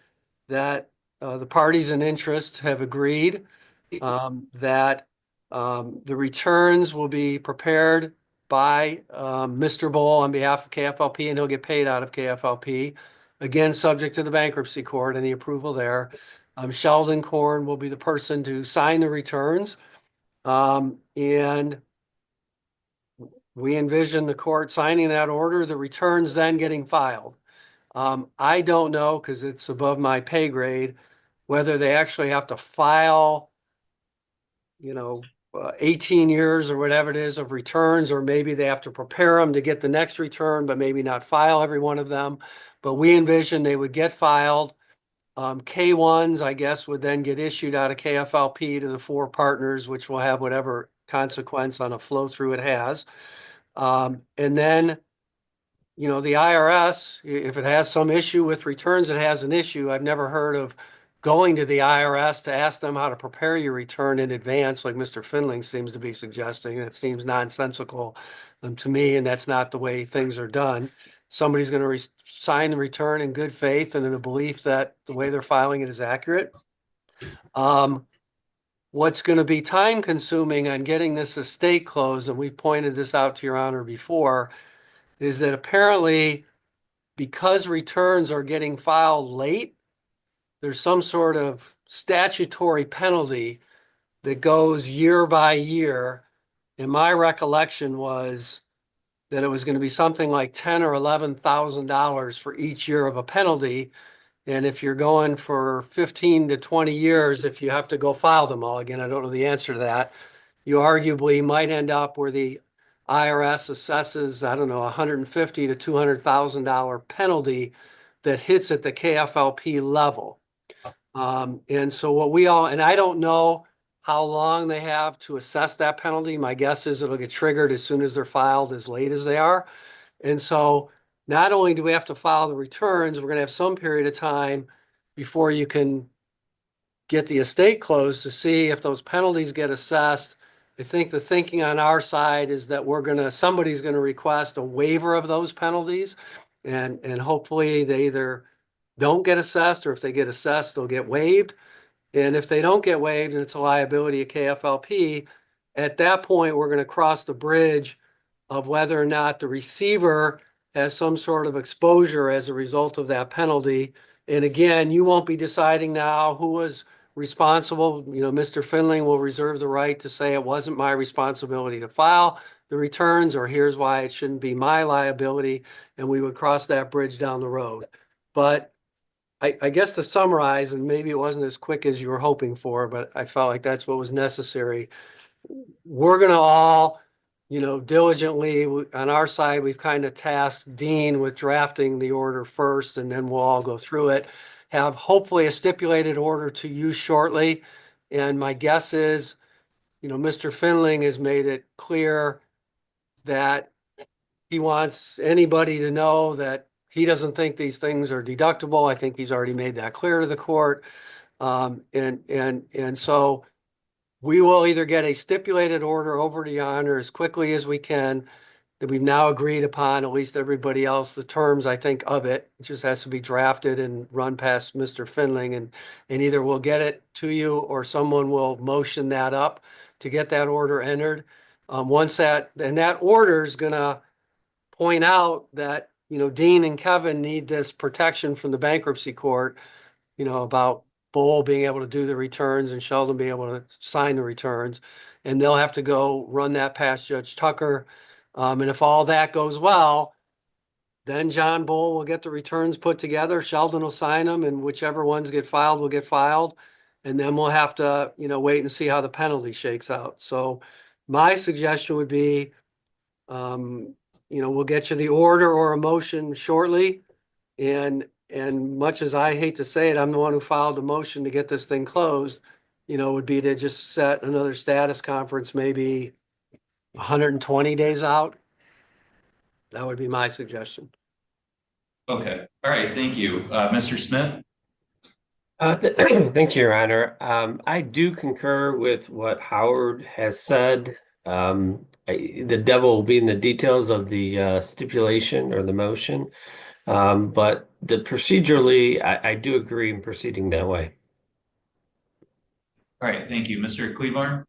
that the parties in interest have agreed that the returns will be prepared by Mr. Bull on behalf of KFLP, and he'll get paid out of KFLP. Again, subject to the bankruptcy court and the approval there. Sheldon Korn will be the person to sign the returns. And we envision the court signing that order, the returns then getting filed. I don't know, because it's above my pay grade, whether they actually have to file, 18 years or whatever it is of returns, or maybe they have to prepare them to get the next return, but maybe not file every one of them. But we envision they would get filed. K1s, I guess, would then get issued out of KFLP to the four partners, which will have whatever consequence on a flow through it has. And then, the IRS, if it has some issue with returns, it has an issue. I've never heard of going to the IRS to ask them how to prepare your return in advance, like Mr. Finling seems to be suggesting. That seems nonsensical to me, and that's not the way things are done. Somebody's going to sign the return in good faith and in a belief that the way they're filing it is accurate. What's going to be time consuming on getting this estate closed, and we've pointed this out to Your Honor before, is that apparently because returns are getting filed late, there's some sort of statutory penalty that goes year by year. And my recollection was that it was going to be something like $10,000 or $11,000 for each year of a penalty. And if you're going for 15 to 20 years, if you have to go file them all again, I don't know the answer to that, you arguably might end up where the IRS assesses, I don't know, $150,000 to $200,000 penalty that hits at the KFLP level. And so and I don't know how long they have to assess that penalty. My guess is it'll get triggered as soon as they're filed, as late as they are. And so not only do we have to file the returns, we're going to have some period of time before you can get the estate closed to see if those penalties get assessed. I think the thinking on our side is that somebody's going to request a waiver of those penalties, and hopefully they either don't get assessed, or if they get assessed, they'll get waived. And if they don't get waived and it's a liability of KFLP, at that point, we're going to cross the bridge of whether or not the receiver has some sort of exposure as a result of that penalty. And again, you won't be deciding now who was responsible. Mr. Finling will reserve the right to say it wasn't my responsibility to file the returns, or here's why it shouldn't be my liability. And we would cross that bridge down the road. But I guess to summarize, and maybe it wasn't as quick as you were hoping for, but I felt like that's what was necessary. We're going to all, diligently on our side, we've kind of tasked Dean with drafting the order first, and then we'll all go through it, have hopefully a stipulated order to you shortly. And my guess is, Mr. Finling has made it clear that he wants anybody to know that he doesn't think these things are deductible. I think he's already made that clear to the court. And so we will either get a stipulated order over to your honor as quickly as we can, that we've now agreed upon, at least everybody else, the terms, I think, of it. It just has to be drafted and run past Mr. Finling, and either we'll get it to you or someone will motion that up to get that order entered. Once that order is gonna point out that, Dean and Kevin need this protection from the bankruptcy court, about Bull being able to do the returns and Sheldon being able to sign the returns. And they'll have to go run that past Judge Tucker. And if all that goes well, then John Bull will get the returns put together. Sheldon will sign them, and whichever ones get filed will get filed. And then we'll have to, wait and see how the penalty shakes out. So my suggestion would be, we'll get you the order or a motion shortly. And much as I hate to say it, I'm the one who filed the motion to get this thing closed, would be to just set another status conference, maybe 120 days out. That would be my suggestion. Okay, all right, thank you. Mr. Smith? Thank you, Your Honor. I do concur with what Howard has said. The devil will be in the details of the stipulation or the motion. But procedurally, I do agree in proceeding that way. All right, thank you. Mr. Cleavorn?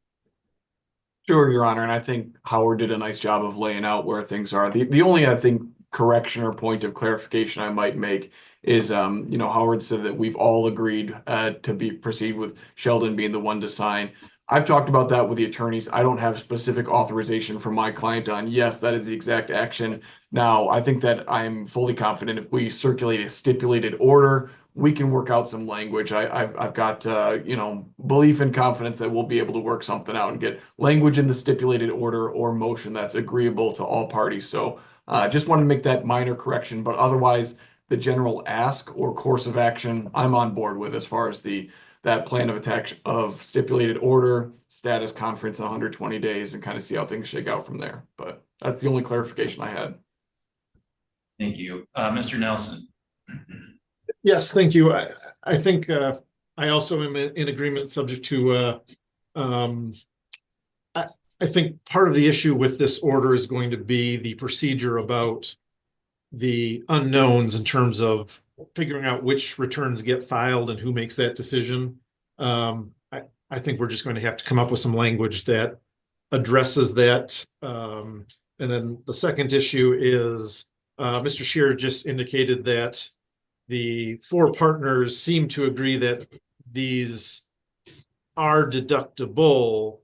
Sure, Your Honor, and I think Howard did a nice job of laying out where things are. The only, I think, correction or point of clarification I might make is, Howard said that we've all agreed to proceed with Sheldon being the one to sign. I've talked about that with the attorneys. I don't have specific authorization from my client on, yes, that is the exact action. Now, I think that I'm fully confident if we circulate a stipulated order, we can work out some language. I've got, belief and confidence that we'll be able to work something out and get language in the stipulated order or motion that's agreeable to all parties. So just want to make that minor correction, but otherwise the general ask or course of action I'm on board with as far as that plan of attack of stipulated order, status conference in 120 days, and kind of see how things shake out from there. But that's the only clarification I had. Thank you. Mr. Nelson? Yes, thank you. I think I also am in agreement subject to, I think part of the issue with this order is going to be the procedure about the unknowns in terms of figuring out which returns get filed and who makes that decision. I think we're just going to have to come up with some language that addresses that. And then the second issue is Mr. Scheer just indicated that the four partners seem to agree that these are deductible.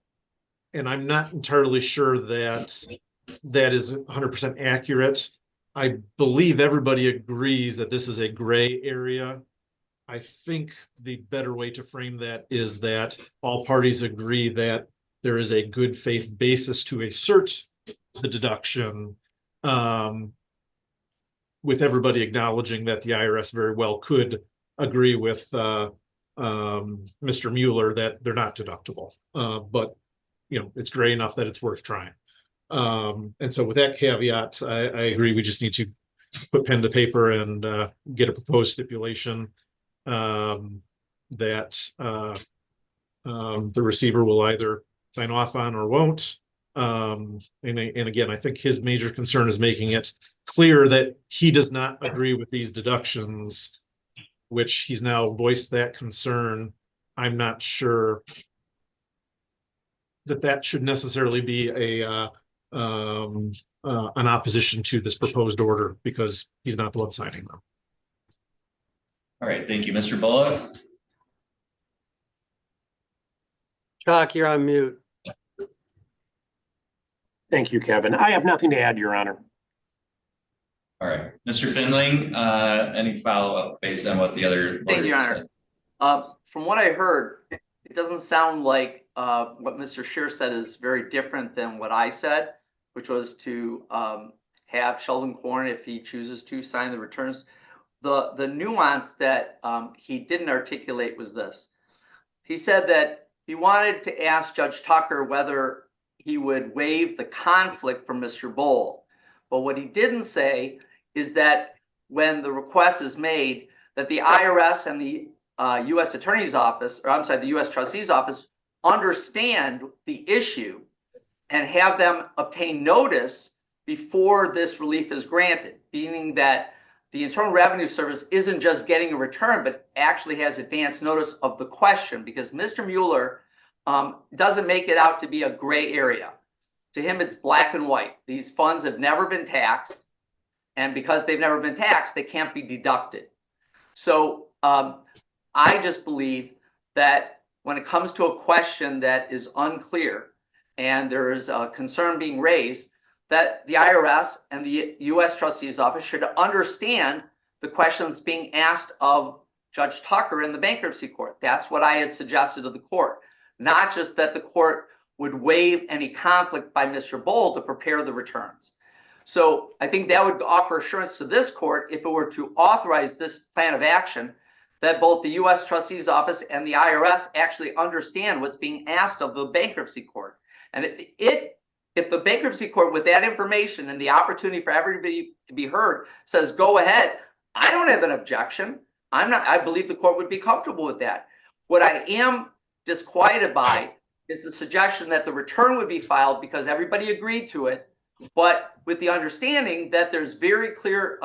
And I'm not entirely sure that that is 100% accurate. I believe everybody agrees that this is a gray area. I think the better way to frame that is that all parties agree that there is a good faith basis to assert the deduction, with everybody acknowledging that the IRS very well could agree with Mr. Mueller that they're not deductible. But it's gray enough that it's worth trying. And so with that caveat, I agree. We just need to put pen to paper and get a proposed stipulation that the receiver will either sign off on or won't. And again, I think his major concern is making it clear that he does not agree with these deductions, which he's now voiced that concern. I'm not sure that should necessarily be an opposition to this proposed order because he's not the one signing them. All right, thank you. Mr. Bullock? Chuck, you're on mute. Thank you, Kevin. I have nothing to add, Your Honor. All right, Mr. Finling, any follow-up based on what the other lawyers have said? From what I heard, it doesn't sound like what Mr. Scheer said is very different than what I said, which was to have Sheldon Korn, if he chooses to, sign the returns. The nuance that he didn't articulate was this. He said that he wanted to ask Judge Tucker whether he would waive the conflict from Mr. Bull. But what he didn't say is that when the request is made, that the IRS and the U.S. Attorney's Office, or I'm sorry, the U.S. Trustee's Office understand the issue and have them obtain notice before this relief is granted, meaning that the Internal Revenue Service isn't just getting a return, but actually has advance notice of the question, because Mr. Mueller doesn't make it out to be a gray area. To him, it's black and white. These funds have never been taxed, and because they've never been taxed, they can't be deducted. So I just believe that when it comes to a question that is unclear and there is a concern being raised, that the IRS and the U.S. Trustee's Office should understand the questions being asked of Judge Tucker in the bankruptcy court. That's what I had suggested to the court, not just that the court would waive any conflict by Mr. Bold to prepare the returns. So I think that would offer assurance to this court if it were to authorize this plan of action, that both the U.S. Trustee's Office and the IRS actually understand what's being asked of the bankruptcy court. And if the bankruptcy court, with that information and the opportunity for everybody to be heard, says go ahead, I don't have an objection. I believe the court would be comfortable with that. What I am disquieted by is the suggestion that the return would be filed because everybody agreed to it, but with the understanding that there's a very clear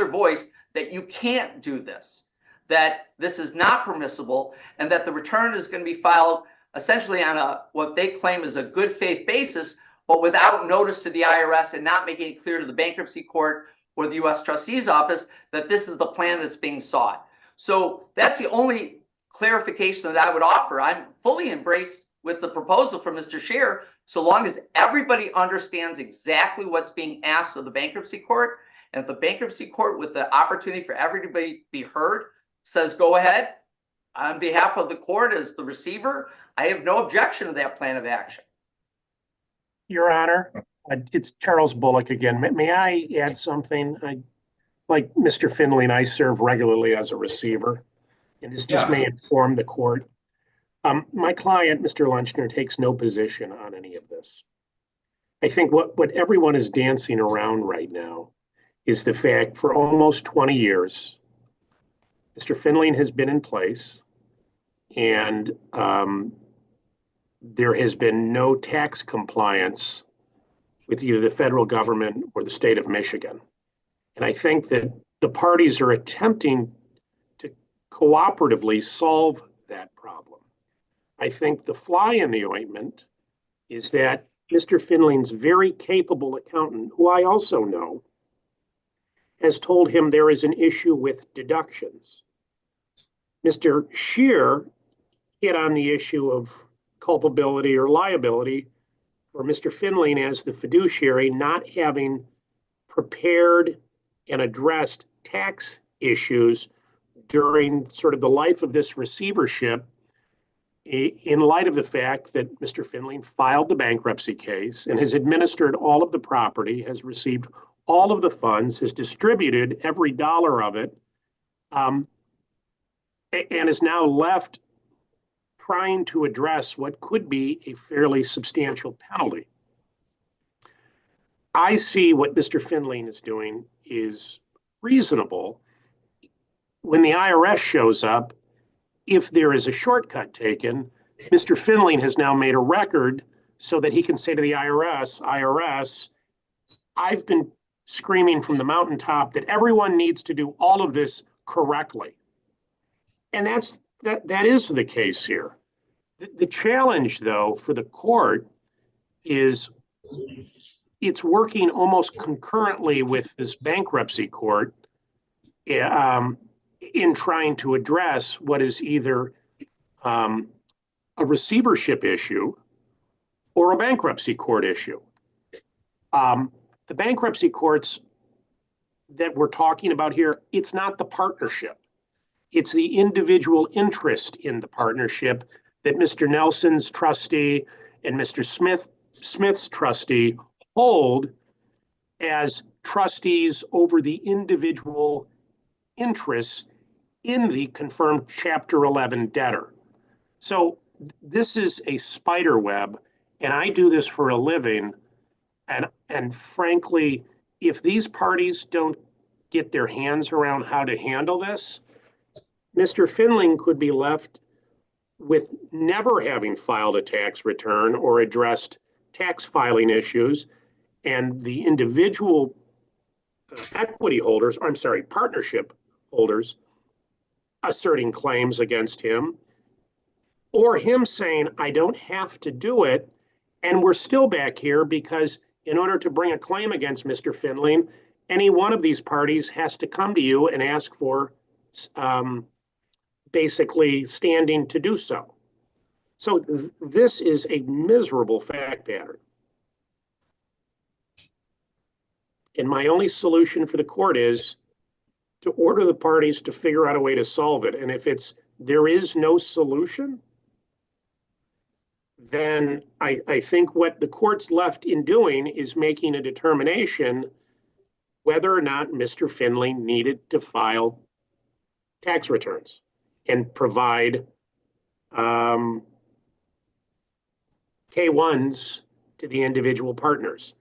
voice that you can't do this, that this is not permissible, and that the return is going to be filed essentially on what they claim is a good faith basis, but without notice to the IRS and not making it clear to the bankruptcy court or the U.S. Trustee's Office that this is the plan that's being sought. So that's the only clarification that I would offer. I'm fully embraced with the proposal from Mr. Scheer, so long as everybody understands exactly what's being asked of the bankruptcy court, and if the bankruptcy court, with the opportunity for everybody to be heard, says go ahead, on behalf of the court as the receiver, I have no objection to that plan of action. Your Honor, it's Charles Bullock again. May I add something? Like Mr. Finley and I serve regularly as a receiver, and this just may inform the court. My client, Mr. Lunchner, takes no position on any of this. I think what everyone is dancing around right now is the fact for almost 20 years, Mr. Finley has been in place, and there has been no tax compliance with either the federal government or the state of Michigan. And I think that the parties are attempting to cooperatively solve that problem. I think the fly in the ointment is that Mr. Finley's very capable accountant, who I also know, has told him there is an issue with deductions. Mr. Scheer hit on the issue of culpability or liability for Mr. Finley as the fiduciary not having prepared and addressed tax issues during sort of the life of this receivership, in light of the fact that Mr. Finley filed the bankruptcy case and has administered all of the property, has received all of the funds, has distributed every dollar of it, and is now left trying to address what could be a fairly substantial penalty. I see what Mr. Finley is doing is reasonable. When the IRS shows up, if there is a shortcut taken, Mr. Finley has now made a record so that he can say to the IRS, I've been screaming from the mountaintop that everyone needs to do all of this correctly. And that is the case here. The challenge, though, for the court is it's working almost concurrently with this bankruptcy court in trying to address what is either a receivership issue or a bankruptcy court issue. The bankruptcy courts that we're talking about here, it's not the partnership. It's the individual interest in the partnership that Mr. Nelson's trustee and Mr. Smith's trustee hold as trustees over the individual interests in the confirmed Chapter 11 debtor. So this is a spider web, and I do this for a living. And frankly, if these parties don't get their hands around how to handle this, Mr. Finling could be left with never having filed a tax return or addressed tax filing issues, and the individual equity holders, I'm sorry, partnership holders asserting claims against him, or him saying, I don't have to do it. And we're still back here because in order to bring a claim against Mr. Finling, any one of these parties has to come to you and ask for basically standing to do so. So this is a miserable fact pattern. And my only solution for the court is to order the parties to figure out a way to solve it. And if there is no solution, then I think what the court's left in doing is making a determination whether or not Mr. Finling needed to file tax returns and provide K-1s to the individual partners.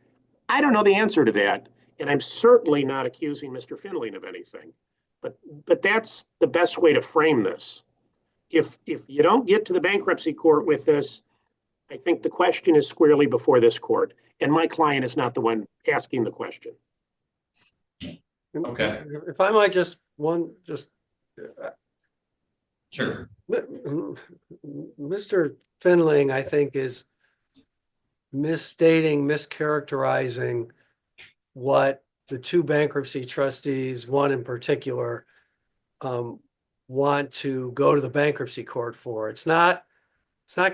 I don't know the answer to that, and I'm certainly not accusing Mr. Finling of anything, but that's the best way to frame this. If you don't get to the bankruptcy court with this, I think the question is squarely before this court, and my client is not the one asking the question. Okay. If I might Sure. Mr. Finling, I think, is mischaracterizing what the two bankruptcy trustees, one in particular, want to go to the bankruptcy court for. It's not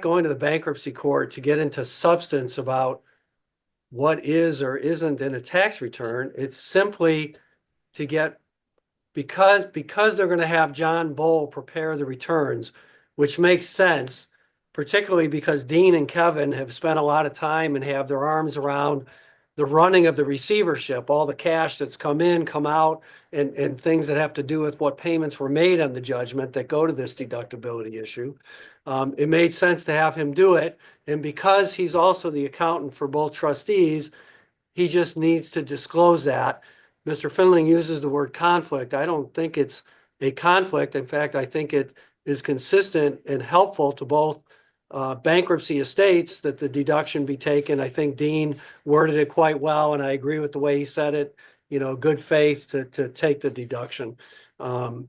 going to the bankruptcy court to get into substance about what is or isn't in a tax return. It's simply to get, because they're going to have John Bull prepare the returns, which makes sense, particularly because Dean and Kevin have spent a lot of time and have their arms around the running of the receivership, all the cash that's come in, come out, and things that have to do with what payments were made on the judgment that go to this deductibility issue. It made sense to have him do it. And because he's also the accountant for both trustees, he just needs to disclose that. Mr. Finling uses the word conflict. I don't think it's a conflict. In fact, I think it is consistent and helpful to both bankruptcy estates that the deduction be taken. I think Dean worded it quite well, and I agree with the way he said it, good faith to take the deduction. And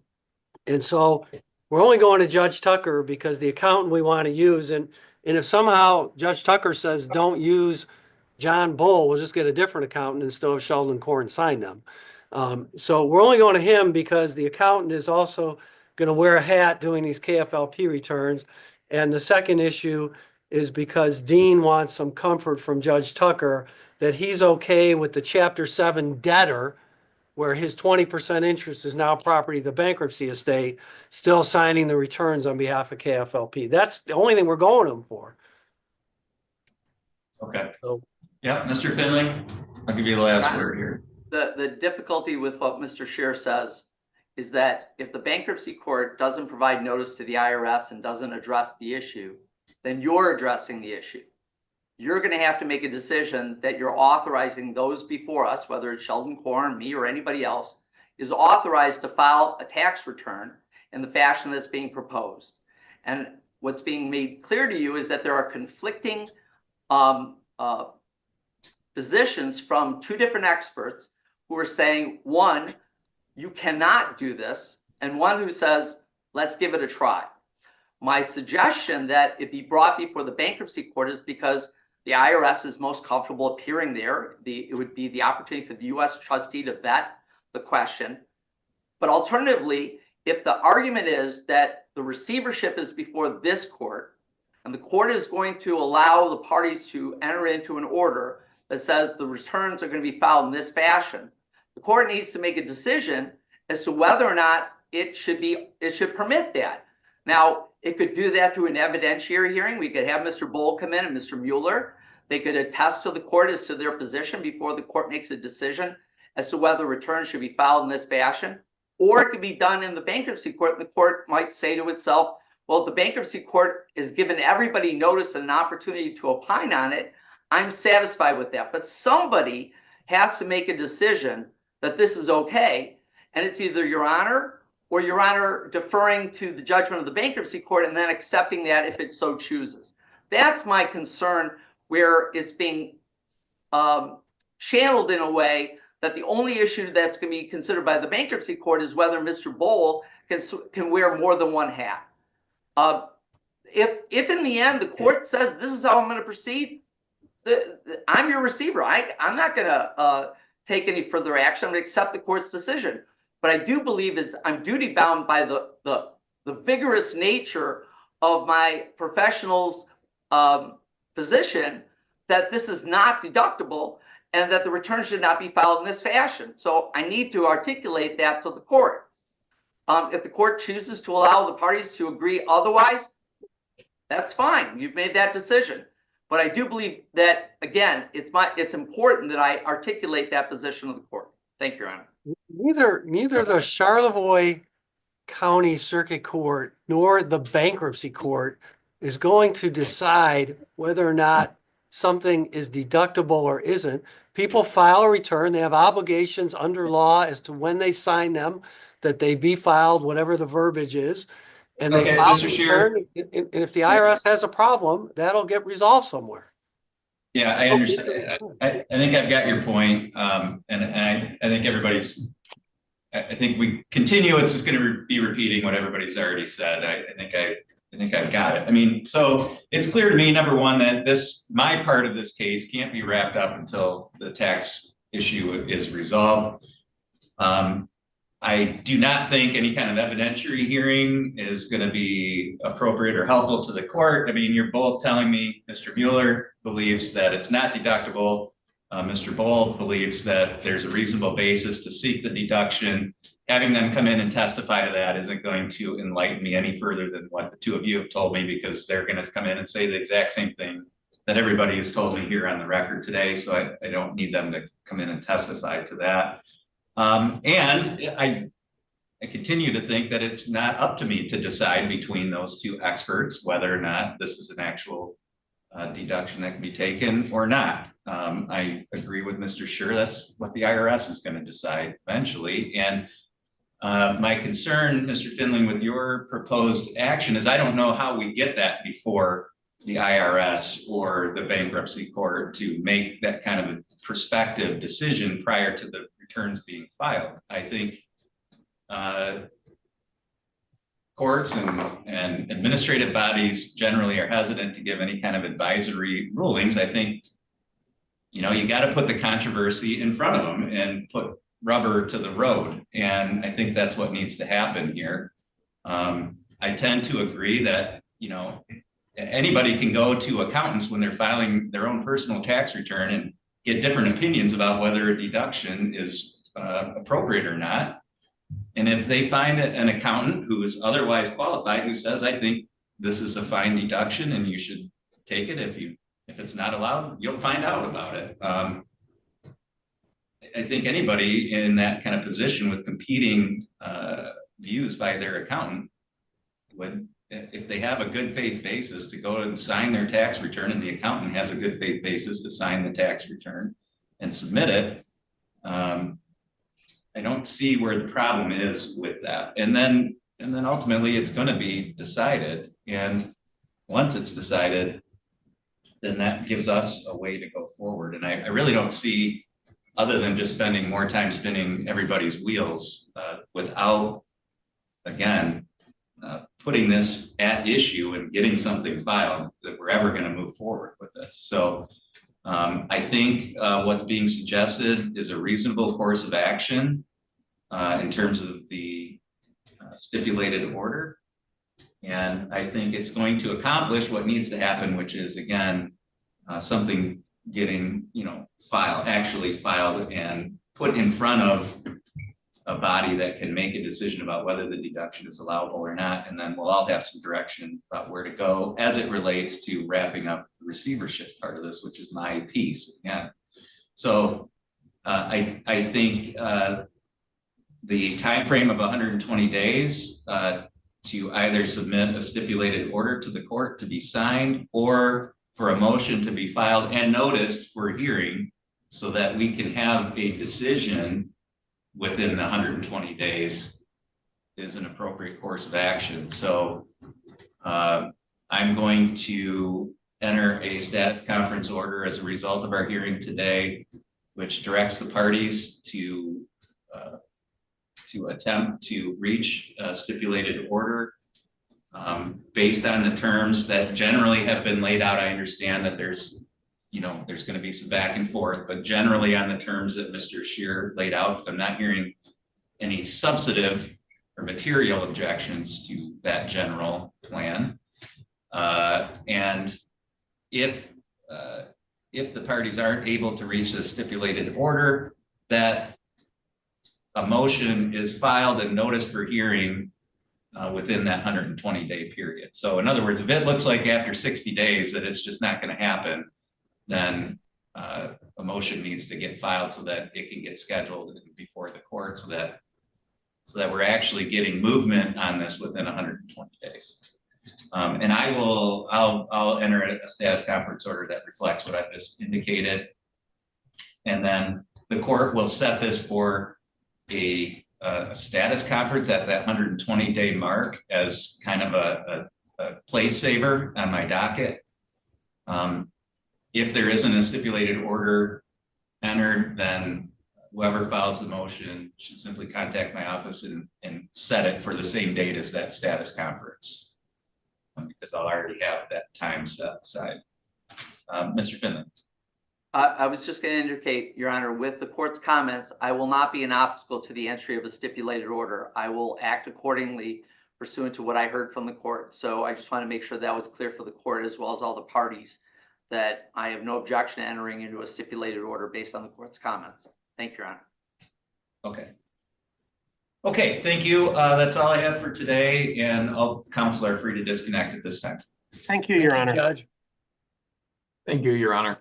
so we're only going to Judge Tucker because the accountant we want to use, and if somehow Judge Tucker says don't use John Bull, we'll just get a different accountant instead of Sheldon Korn sign them. So we're only going to him because the accountant is also going to wear a hat doing these KFLP returns. And the second issue is because Dean wants some comfort from Judge Tucker that he's okay with the Chapter 7 debtor, where his 20% interest is now property of the bankruptcy estate, still signing the returns on behalf of KFLP. That's the only thing we're going to him for. Okay. So, yeah, Mr. Finling, I'll give you the last word here. The difficulty with what Mr. Scheer says is that if the bankruptcy court doesn't provide notice to the IRS and doesn't address the issue, then you're addressing the issue. You're going to have to make a decision that you're authorizing those before us, whether it's Sheldon Korn, me, or anybody else, is authorized to file a tax return in the fashion that's being proposed. And what's being made clear to you is that there are conflicting positions from two different experts who are saying, one, you cannot do this, and one who says, let's give it a try. My suggestion that it be brought before the bankruptcy court is because the IRS is most comfortable appearing there. It would be the opportunity for the U.S. trustee to vet the question. But alternatively, if the argument is that the receivership is before this court, and the court is going to allow the parties to enter into an order that says the returns are going to be filed in this fashion, the court needs to make a decision as to whether or not it should permit that. Now, it could do that through an evidentiary hearing. We could have Mr. Bull come in and Mr. Mueller. They could attest to the court as to their position before the court makes a decision as to whether returns should be filed in this fashion. Or it could be done in the bankruptcy court. The court might say to itself, well, if the bankruptcy court is given everybody notice and an opportunity to opine on it, I'm satisfied with that. But somebody has to make a decision that this is okay. And it's either your honor or Your Honor deferring to the judgment of the bankruptcy court and then accepting that if it so chooses. That's my concern, where it's being channeled in a way that the only issue that's going to be considered by the bankruptcy court is whether Mr. Bowl can wear more than one hat. If in the end the court says this is how I'm going to proceed, I'm your receiver. I'm not going to take any further action. I'm going to accept the court's decision. But I do believe I'm duty bound by the vigorous nature of my professional's position that this is not deductible and that the return should not be filed in this fashion. So I need to articulate that to the court. If the court chooses to allow the parties to agree otherwise, that's fine. You've made that decision. But I do believe that, again, it's important that I articulate that position of the court. Thank you, Your Honor. Neither the Charlevoix County Circuit Court nor the bankruptcy court is going to decide whether or not something is deductible or isn't. People file a return. They have obligations under law as to when they sign them, that they be filed, whatever the verbiage is. And they file the return. And if the IRS has a problem, that'll get resolved somewhere. Yeah, I understand. I think I've got your point. And I think I think we continue, it's just going to be repeating what everybody's already said. I think I've got it. I mean, so it's clear to me, number one, that my part of this case can't be wrapped up until the tax issue is resolved. I do not think any kind of evidentiary hearing is going to be appropriate or helpful to the court. I mean, you're both telling me Mr. Mueller believes that it's not deductible. Mr. Bowl believes that there's a reasonable basis to seek the deduction. Having them come in and testify to that isn't going to enlighten me any further than what the two of you have told me, because they're going to come in and say the exact same thing that everybody has told me here on the record today. So I don't need them to come in and testify to that. And I continue to think that it's not up to me to decide between those two experts whether or not this is an actual deduction that can be taken or not. I agree with Mr. Scher. That's what the IRS is going to decide eventually. And my concern, Mr. Finling, with your proposed action is I don't know how we get that before the IRS or the bankruptcy court to make that kind of a prospective decision prior to the returns being filed. I think courts and administrative bodies generally are hesitant to give any kind of advisory rulings. I think, you got to put the controversy in front of them and put rubber to the road. And I think that's what needs to happen here. I tend to agree that, anybody can go to accountants when they're filing their own personal tax return and get different opinions about whether a deduction is appropriate or not. And if they find an accountant who is otherwise qualified, who says, I think this is a fine deduction and you should take it, if it's not allowed, you'll find out about it. I think anybody in that kind of position with competing views by their accountant would, if they have a good faith basis to go and sign their tax return, and the accountant has a good faith basis to sign the tax return and submit it, I don't see where the problem is with that. And then ultimately it's going to be decided. And once it's decided, then that gives us a way to go forward. And I really don't see, other than just spending more time spinning everybody's wheels without, again, putting this at issue and getting something filed, that we're ever going to move forward with this. So I think what's being suggested is a reasonable course of action in terms of the stipulated order. And I think it's going to accomplish what needs to happen, which is, again, something getting, actually filed and put in front of a body that can make a decision about whether the deduction is allowable or not. And then we'll all have some direction about where to go as it relates to wrapping up the receivership part of this, which is my piece. Yeah. So I think the time frame of 120 days to either submit a stipulated order to the court to be signed, or for a motion to be filed and noticed for hearing, so that we can have a decision within the 120 days is an appropriate course of action. So I'm going to enter a status conference order as a result of our hearing today, which directs the parties to attempt to reach a stipulated order based on the terms that generally have been laid out. I understand that there's going to be some back and forth, but generally on the terms that Mr. Scheer laid out, because I'm not hearing any substantive or material objections to that general plan. And if the parties aren't able to reach a stipulated order, that a motion is filed and notice for hearing within that 120-day period. So in other words, if it looks like after 60 days that it's just not going to happen, then a motion needs to get filed so that it can get scheduled before the court, so that we're actually getting movement on this within 120 days. And I'll enter a status conference order that reflects what I've just indicated. And then the court will set this for a status conference at that 120-day mark as kind of a place saver on my docket. If there isn't a stipulated order entered, then whoever files the motion should simply contact my office and set it for the same date as that status conference, because I'll already have that time set aside. Mr. Finley. I was just going to indicate, Your Honor, with the court's comments, I will not be an obstacle to the entry of a stipulated order. I will act accordingly pursuant to what I heard from the court. So I just want to make sure that was clear for the court as well as all the parties, that I have no objection to entering into a stipulated order based on the court's comments. Thank you, Your Honor. Okay. Okay, thank you. That's all I have for today, and all counsel are free to disconnect at this time. Thank you, Your Honor. Judge. Thank you, Your Honor.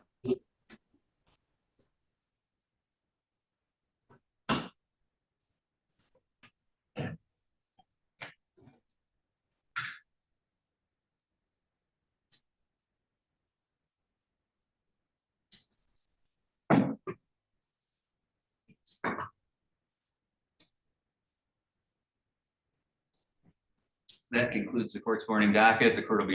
That concludes the court's morning docket. The court will be